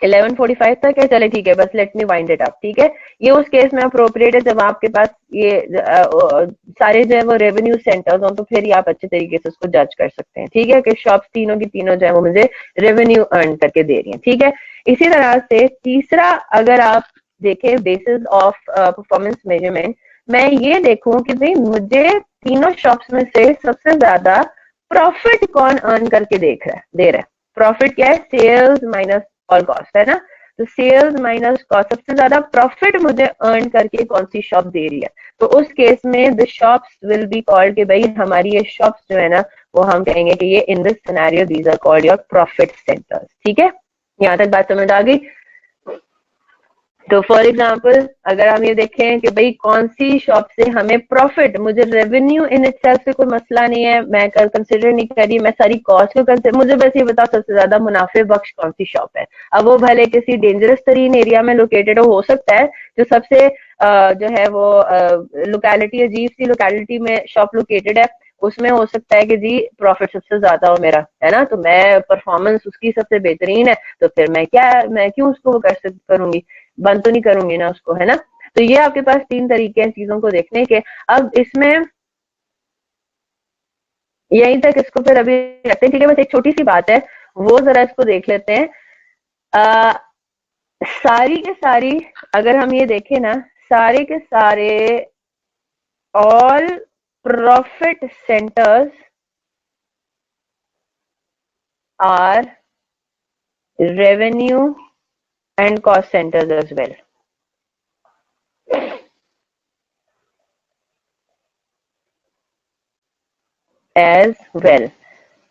11:45 तक है, चले ठीक है, बस let me wind it up, ठीक है, ये उस केस में अप्रोप्रिएट है जब आपके पास ये सारे जो है वो रेवेन्यू सेंटर्स हों, तो फिर ये आप अच्छे तरीके से उसको जज कर सकते हैं, ठीक है, कि शॉप्स तीनों की तीनों जो है वो मुझे रेवेन्यू अर्न करके दे रही है, ठीक है। इसी तरह से तीसरा अगर आप देखें बेसिस ऑफ परफॉर्मेंस मेजरमेंट, मैं ये देखूं कि भाई मुझे तीनों शॉप्स में से सबसे ज्यादा प्रॉफिट कौन अर्न करके दे रहा है, प्रॉफिट क्या है, सेल्स माइनस और कॉस्ट, है ना, तो सेल्स माइनस कॉस्ट, सबसे ज्यादा प्रॉफिट मुझे अर्न करके कौन सी शॉप दे रही है, तो उस केस में the shops will be called कि भाई हमारी ये शॉप्स जो है ना वो हम कहेंगे कि ये in this scenario these are called your profit centers, ठीक है, यहाँ तक बात समझ आ गई। तो फॉर एग्जाम्पल अगर हम ये देखें कि भाई कौन सी शॉप से हमें प्रॉफिट, मुझे रेवेन्यू इन इटसेल्फ से कोई मसला नहीं है, मैं कंसिडर नहीं कर रही, मैं सारी कॉस्ट को कंसिडर, मुझे बस ये बताओ सबसे ज्यादा मुनाफे बख्श कौन सी शॉप है। अब वो भले किसी डेंजरस तरीन एरिया में लोकेटेड हो सकता है, जो सबसे जो है वो लोकेलिटी अजीब सी लोकेलिटी में शॉप लोकेटेड है, उसमें हो सकता है कि जी प्रॉफिट सबसे ज्यादा हो मेरा, है ना, तो मैं परफॉर्मेंस उसकी सबसे बेहतरीन है, तो फिर मैं क्यों उसको करूंगी, बंद तो नहीं करूंगी ना उसको, है ना। तो ये आपके पास तीन तरीके हैं चीजों को देखने के। अब इसमें यहीं तक इसको फिर अभी रखते हैं, ठीक है, बस एक छोटी सी बात है वो जरा इसको देख लेते हैं। आ, सारी के सारी अगर हम ये देखें ना, सारे के सारे all profit centers are revenue and cost centers as well,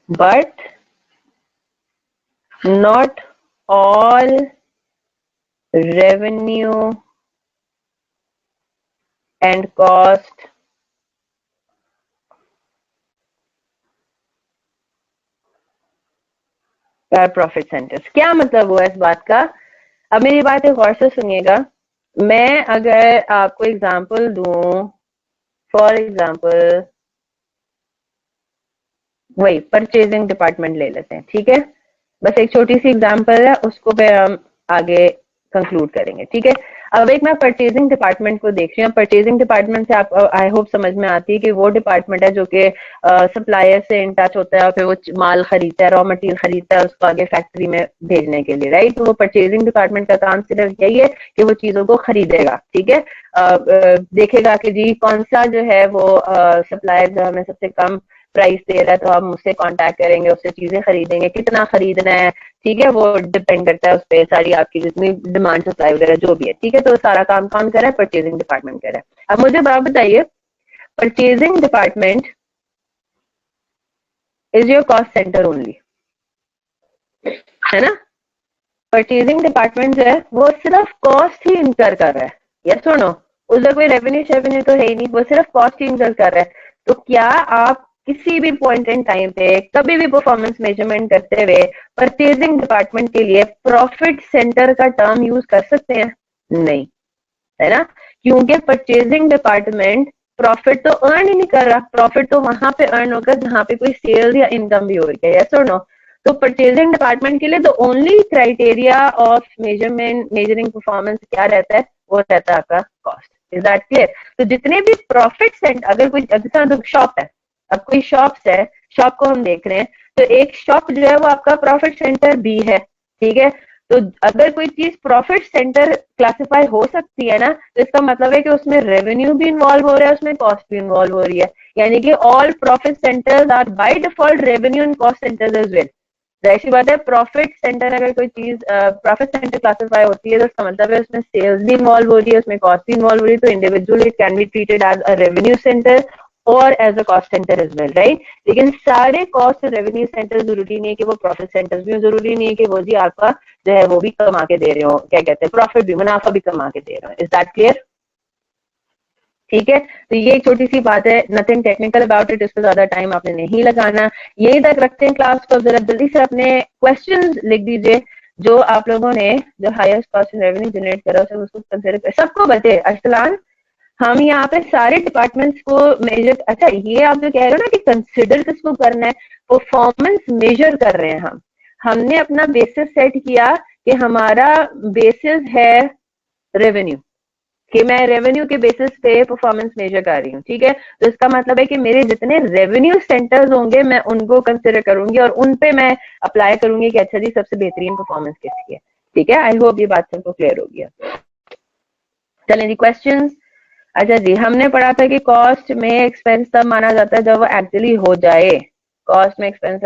but not all revenue and cost are profit centers। क्या मतलब हुआ इस बात का, अब मेरी बात एक गौर से सुनिएगा। मैं अगर आपको एग्जांपल दूं, फॉर एग्जांपल वही परचेजिंग डिपार्टमेंट ले लेते हैं, ठीक है। बस एक छोटी सी एग्जांपल है, उसको फिर हम आगे कंक्लूड करेंगे, ठीक है। अब एक मैं परचेजिंग डिपार्टमेंट को देख रही हूँ। परचेजिंग डिपार्टमेंट से आप आई होप समझ में आती है कि वो डिपार्टमेंट है जो कि सप्लायर से इन टच होता है और फिर वो माल खरीदता है, रॉ मटेरियल खरीदता है, उसको आगे फैक्ट्री में भेजने के लिए, राइट। तो वो परचेजिंग डिपार्टमेंट का काम सिर्फ यही है कि वो चीजों को खरीदेगा, ठीक है। देखेगा कि जी कौन सा जो है वो सप्लायर जो हमें सबसे कम प्राइस दे रहा है, तो हम उससे कांटेक्ट करेंगे, उससे चीजें खरीदेंगे, कितना खरीदना है, ठीक है। वो डिपेंड करता है उस पर, सारी आपकी जितनी डिमांड सप्लाई वगैरह जो भी है, ठीक है। तो सारा काम कौन कर रहा है? परचेजिंग डिपार्टमेंट कर रहा है। अब मुझे बात बताइए, purchasing department is your cost centre only, है ना। परचेजिंग डिपार्टमेंट जो है वो सिर्फ कॉस्ट ही इंकर कर रहा है, यस और नो। उधर कोई रेवेन्यू शेवेन्यू तो है ही नहीं, वो सिर्फ कॉस्ट ही इंकर कर रहा है। तो क्या आप किसी भी पॉइंट इन टाइम पे कभी भी परफॉर्मेंस मेजरमेंट करते हुए परचेजिंग डिपार्टमेंट के लिए प्रॉफिट सेंटर का टर्म यूज कर सकते हैं? नहीं, है ना। क्योंकि परचेजिंग डिपार्टमेंट प्रॉफिट तो अर्न ही नहीं कर रहा। प्रॉफिट तो वहां पे अर्न होगा जहां पे कोई सेल्स या इनकम भी हो रही है, यस और नो। तो परचेजिंग डिपार्टमेंट के लिए the only criteria of measurement measuring performance क्या रहता है? वो रहता है आपका कॉस्ट। Is that clear? तो जितने भी प्रॉफिट सेंटर, अगर कोई जैसा शॉप है, अब कोई शॉप्स है, शॉप को हम देख रहे हैं, तो एक शॉप जो है वो आपका प्रॉफिट सेंटर भी है, ठीक है। तो अगर कोई चीज प्रॉफिट सेंटर क्लासिफाई हो सकती है ना, तो इसका मतलब है कि उसमें रेवेन्यू भी इन्वॉल्व हो रहा है, उसमें कॉस्ट भी इन्वॉल्व हो रही है। यानी कि all profit centers are by default revenue and cost centers as well. ऐसी बात है, प्रॉफिट सेंटर अगर कोई चीज प्रॉफिट सेंटर क्लासिफाई होती है तो उसका मतलब है उसमें सेल्स भी इन्वॉल्व हो रही है, उसमें कॉस्ट भी इन्वॉल्व हो रही है। तो individually it can be treated as a revenue centre और as a cost centre as well, right. लेकिन सारे कॉस्ट रेवेन्यू सेंटर जरूरी नहीं है कि वो प्रॉफिट सेंटर्स भी, जरूरी नहीं है कि वो जी आपका जो है वो भी कमा के दे रहे हो, क्या कहते हैं, प्रॉफिट भी, मुनाफा भी कमा के दे रहे हो। Is that clear? ठीक है। तो ये एक छोटी सी बात है, नथिंग टेक्निकल अबाउट इट, इस पर ज्यादा टाइम आपने नहीं लगाना। यही तक रखते हैं क्लास को। जरा जल्दी से अपने क्वेश्चंस लिख दीजिए जो आप लोगों ने जो हाईएस्ट कॉस्ट रेवेन्यू जनरेट करा उसे, उसको कंसिडर कर सबको बचे। अरसलान, हम यहाँ पे सारे डिपार्टमेंट्स को मेजर, अच्छा ये आप जो कह रहे हो ना कि कंसिडर किसको करना है, परफॉर्मेंस मेजर कर रहे हैं हम। हमने अपना बेसिस सेट किया कि हमारा बेसिस है रेवेन्यू, कि मैं रेवेन्यू के बेसिस पे परफॉर्मेंस मेजर कर रही हूँ, ठीक है। तो इसका मतलब है कि मेरे जितने रेवेन्यू सेंटर्स होंगे मैं उनको कंसिडर करूंगी और उन पे मैं अप्लाई करूंगी कि अच्छा जी सबसे बेहतरीन परफॉर्मेंस किसकी है, ठीक है। आई होप ये बात सबको क्लियर हो गया। चलें जी, क्वेश्चंस। अच्छा जी, हमने पढ़ा था कि कॉस्ट में एक्सपेंस तब माना जाता है जब वो एक्चुअली हो जाए। कॉस्ट में एक्सपेंस,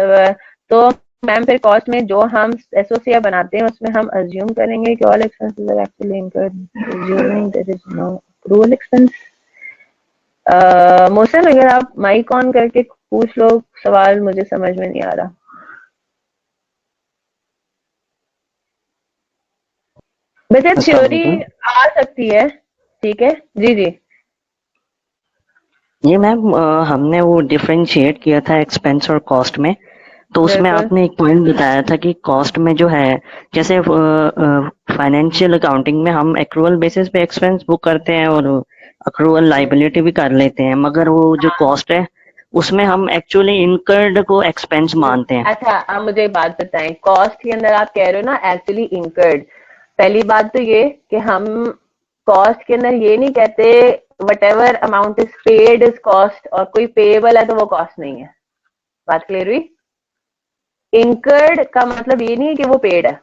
तो मैम फिर कॉस्ट में जो हम एसोसिया बनाते हैं उसमें हम अज्यूम करेंगे कि all expenses are actually incurred, assuming there is no accrual expense. Mohsin अगर आप माइक ऑन करके पूछ लो सवाल, मुझे समझ में नहीं आ रहा। वैसे अस्सलाम थ्योरी वालेकुम। आ सकती है, ठीक है। जी जी, ये मैम हमने वो डिफरेंशिएट किया था एक्सपेंस और कॉस्ट में। तो उसमें बिल्कुल। आपने एक पॉइंट बताया था कि कॉस्ट में जो है, जैसे फाइनेंशियल अकाउंटिंग में हम एक्रूवल बेसिस पे एक्सपेंस बुक करते हैं और अक्रूवल लाइबिलिटी भी कर लेते हैं, मगर वो जो कॉस्ट है उसमें हम एक्चुअली इनकर्ड को एक्सपेंस मानते हैं। अच्छा, आप मुझे एक बात बताएं, कॉस्ट के अंदर आप कह रहे हो ना एक्चुअली इंकर्ड। पहली बात तो ये कि हम कॉस्ट के अंदर ये नहीं कहते what ever amount is paid is cost, और कोई पेएबल है तो वो कॉस्ट नहीं है। बात क्लियर हुई? इंकर्ड का मतलब ये नहीं है कि वो पेड है।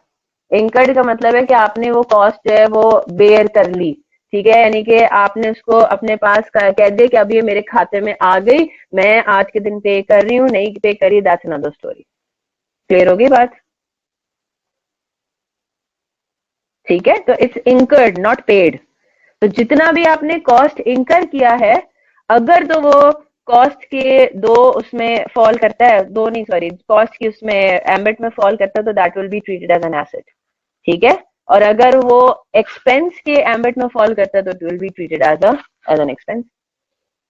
इंकर्ड का मतलब है कि आपने वो कॉस्ट जो है वो बेयर कर ली, ठीक है। यानी कि आपने उसको अपने पास कह दिया कि अब ये मेरे खाते में आ गई, मैं आज के दिन पे कर रही हूँ, नहीं पे करी, दैट्स अनदर स्टोरी। क्लियर होगी बात? ठीक है। तो इट्स इंकर्ड नॉट पेड। तो जितना भी आपने कॉस्ट इंकर किया है, अगर तो वो कॉस्ट के दो उसमें फॉल करता है, दो नहीं सॉरी, कॉस्ट की उसमें एम्बिट में फॉल करता है, तो that will be treated as an asset, ठीक है। और अगर वो एक्सपेंस के एम्बिट में फॉल करता है तो it will be treated as an expense.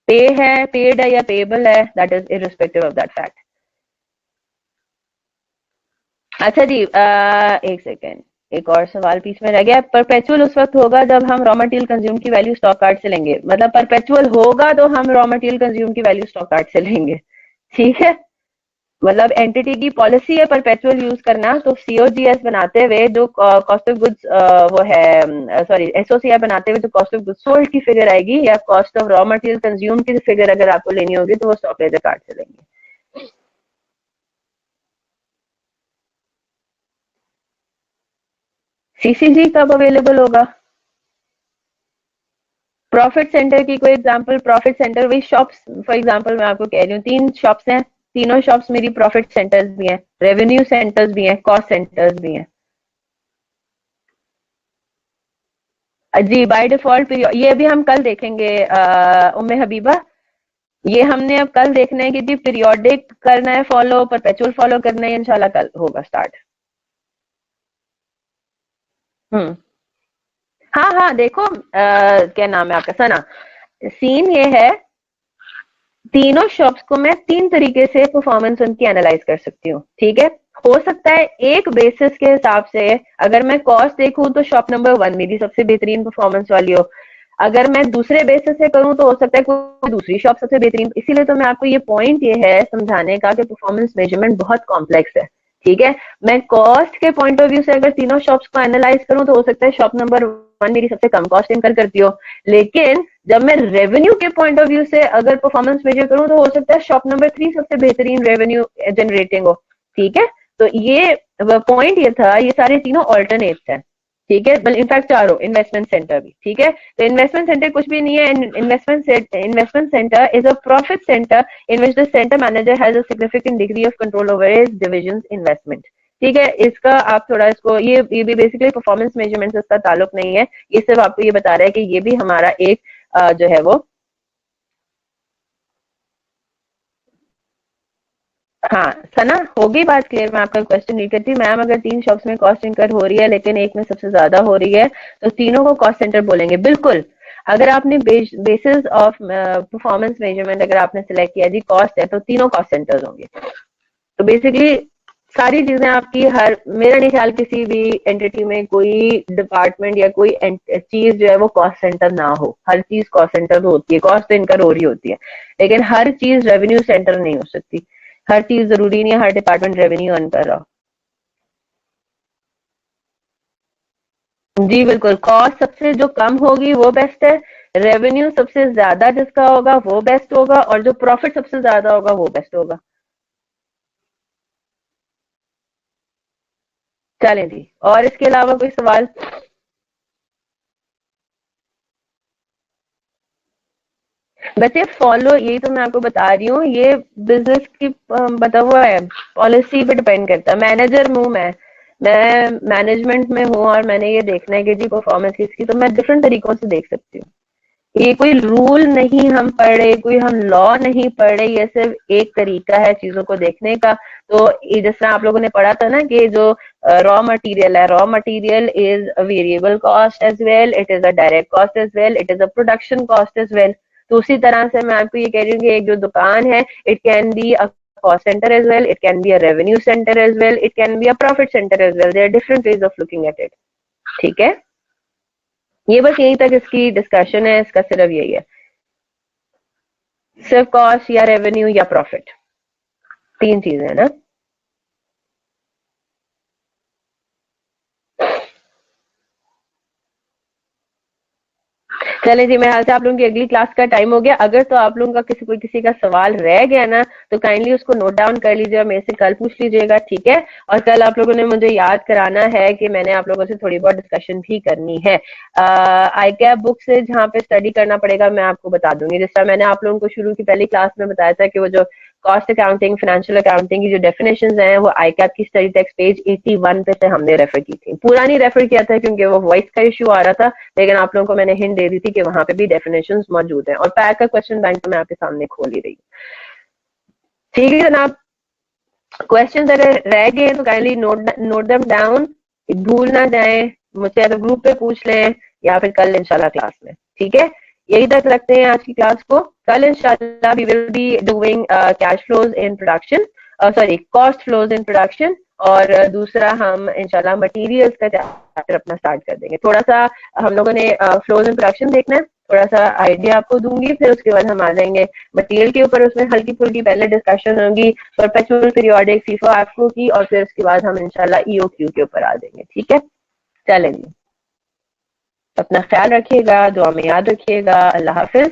Pay है, पेड है या पेबल है, that is irrespective of that fact. अच्छा जी, एक सेकेंड। एक और सवाल बीच में रह गया। परपेचुअल उस वक्त होगा जब हम रॉ मटेरियल कंज्यूम की वैल्यू स्टॉक कार्ड से लेंगे, मतलब परपेचुअल होगा तो हम रॉ मटेरियल कंज्यूम की वैल्यू स्टॉक कार्ड से लेंगे, ठीक है। मतलब एंटिटी की पॉलिसी है परपेचुअल यूज करना, तो सीओजीएस बनाते हुए जो कॉस्ट ऑफ गुड्स वो है, सॉरी एसओसीआई बनाते हुए जो कॉस्ट ऑफ गुड्स सोल्ड की फिगर आएगी या cost of raw material consume की फिगर अगर आपको लेनी होगी तो वो स्टॉक लेजर कार्ड से लेंगे। सीसीजी कब अवेलेबल होगा? प्रॉफिट सेंटर की कोई एग्जांपल? प्रॉफिट सेंटर वही शॉप्स, फॉर एग्जांपल मैं आपको कह रही हूँ 3 शॉप्स हैं, तीनों शॉप्स मेरी प्रॉफिट सेंटर्स भी हैं, रेवेन्यू सेंटर्स भी हैं, कॉस्ट सेंटर्स भी हैं। जी बाय डिफॉल्ट ये भी हम कल देखेंगे उम्मे हबीबा, ये हमने अब कल देखना है कि जी पीरियोडिक करना है फॉलो, परपेचुअल फॉलो करना है, इंशाल्लाह कल होगा स्टार्ट। हम्म। हाँ हाँ देखो क्या नाम है आपका, सना। सीन ये है, तीनों शॉप्स को मैं 3 तरीके से परफॉर्मेंस उनकी एनालाइज कर सकती हूँ, ठीक है। हो सकता है एक बेसिस के हिसाब से अगर मैं कॉस्ट देखूं तो शॉप नंबर 1 मेरी सबसे बेहतरीन परफॉर्मेंस वाली हो, अगर मैं दूसरे बेसिस से करूं तो हो सकता है कोई दूसरी शॉप सबसे बेहतरीन। इसीलिए तो मैं आपको ये पॉइंट ये है समझाने का कि परफॉर्मेंस मेजरमेंट बहुत कॉम्प्लेक्स है, ठीक है। मैं कॉस्ट के पॉइंट ऑफ व्यू से अगर तीनों शॉप्स को एनालाइज करूं तो हो सकता है शॉप नंबर 1 मेरी सबसे कम कॉस्ट इनकर करती हो, लेकिन जब मैं रेवेन्यू के पॉइंट ऑफ व्यू से अगर परफॉर्मेंस मेजर करूं तो हो सकता है शॉप नंबर 3 सबसे बेहतरीन रेवेन्यू जनरेटिंग हो, ठीक है। तो ये पॉइंट ये था, ये सारे तीनों ऑल्टरनेट्स हैं, ठीक है। बल इनफैक्ट चारों इन्वेस्टमेंट सेंटर भी, ठीक है। तो इन्वेस्टमेंट सेंटर कुछ भी नहीं है, investment centre is a profit centre in which the centre manager has a significant degree of control over his division investment, ठीक है। इसका आप थोड़ा इसको ये भी बेसिकली परफॉर्मेंस मेजरमेंट से इसका ताल्लुक नहीं है, ये सिर्फ आपको ये बता रहा है कि ये भी हमारा एक जो है वो, हाँ सना होगी बात क्लियर। मैं आपका क्वेश्चन रीड करती हूँ। मैम अगर 3 शॉप्स में कॉस्ट इनकर हो रही है लेकिन एक में सबसे ज्यादा हो रही है तो तीनों को कॉस्ट सेंटर बोलेंगे, बिल्कुल। अगर आपने बेसिस ऑफ परफॉर्मेंस मेजरमेंट अगर आपने सिलेक्ट किया जी कॉस्ट है तो तीनों कॉस्ट सेंटर्स होंगे। तो बेसिकली सारी चीजें आपकी, हर मेरा नहीं ख्याल किसी भी एंटिटी में कोई डिपार्टमेंट या कोई चीज जो है वो कॉस्ट सेंटर ना हो, हर चीज कॉस्ट सेंटर होती है, कॉस्ट तो इनकर हो रही होती है, लेकिन हर चीज रेवेन्यू सेंटर नहीं हो सकती। हर चीज जरूरी नहीं है हर डिपार्टमेंट रेवेन्यू अर्न कर रहा हो। जी बिल्कुल, कॉस्ट सबसे जो कम होगी वो बेस्ट है, रेवेन्यू सबसे ज्यादा जिसका होगा वो बेस्ट होगा, और जो प्रॉफिट सबसे ज्यादा होगा वो बेस्ट होगा। चलें जी, और इसके अलावा कोई सवाल? वैसे फॉलो, यही तो मैं आपको बता रही हूँ, ये बिजनेस की बता हुआ है, पॉलिसी पे डिपेंड करता है। मैनेजर हूँ मैं मैनेजमेंट में हूँ और मैंने ये देखना है कि जी परफॉर्मेंस किसकी, तो मैं डिफरेंट तरीकों से देख सकती हूँ। ये कोई रूल नहीं हम पढ़ रहे, कोई हम लॉ नहीं पढ़ रहे, ये सिर्फ एक तरीका है चीजों को देखने का। तो ये जिस तरह आप लोगों ने पढ़ा था ना कि जो रॉ मटेरियल है, raw material is a variable cost as well, it is a direct cost as well, it is a production cost as well. तो उसी तरह से मैं आपको ये कह रही हूँ कि एक जो दुकान है, it can be a cost center as well, it can be a revenue center as well, it can be a profit center as well. There are different ways of looking at it, ठीक है। ये बस यहीं तक इसकी discussion है, इसका सिर्फ यही है, सिर्फ कॉस्ट या रेवेन्यू या प्रॉफिट, 3 चीजें है ना। चले जी, मेरे ख्याल से आप लोगों की अगली क्लास का टाइम हो गया। अगर तो आप लोगों का किसी का सवाल रह गया ना तो काइंडली उसको नोट डाउन कर लीजिए और मेरे से कल पूछ लीजिएगा, ठीक है। और कल आप लोगों ने मुझे याद कराना है कि मैंने आप लोगों से थोड़ी बहुत डिस्कशन भी करनी है। आई कैप बुक से जहाँ पे स्टडी करना पड़ेगा मैं आपको बता दूंगी। जिस तरह मैंने आप लोगों को शुरू की पहली क्लास में बताया था कि वो जो कॉस्ट अकाउंटिंग, फाइनेंशियल अकाउंटिंग की जो डेफिनेशंस हैं वो आई कैप की स्टडी टेक्स्ट पेज 81 पे से हमने रेफर की थी। पूरा नहीं रेफर किया था क्योंकि वो वॉइस का इशू आ रहा था, लेकिन आप लोगों को मैंने हिंट दे दी थी कि वहां पे भी डेफिनेशंस मौजूद हैं, और पैक का क्वेश्चन बैंक तो मैं आपके सामने खोल ही रही हूँ, ठीक है जनाब। क्वेश्चन अगर रह गए तो काइंडली नोट देम डाउन, भूल ना जाए, मुझसे या तो ग्रुप पे पूछ लें या फिर कल इंशाल्लाह क्लास में, ठीक है। यही तक रखते हैं आज की क्लास को। कल इंशाल्लाह we will be doing cash flows in production, sorry cost flows in production, और दूसरा हम इंशाल्लाह मटेरियल्स का चैप्टर अपना स्टार्ट कर देंगे। थोड़ा सा हम लोगों ने फ्लोज इन प्रोडक्शन देखना है, थोड़ा सा आइडिया आपको दूंगी, फिर उसके बाद हम आ जाएंगे मटेरियल के ऊपर। उसमें हल्की फुल्की पहले डिस्कशन होगी परपेचुअल पीरियोडिक फीफो एफओ की, और फिर उसके बाद हम इंशाल्लाह ईओक्यू के ऊपर आ जाएंगे। ठीक है, चलेंगे, अपना ख्याल रखिएगा, दुआ में याद रखिएगा। अल्लाह हाफिज।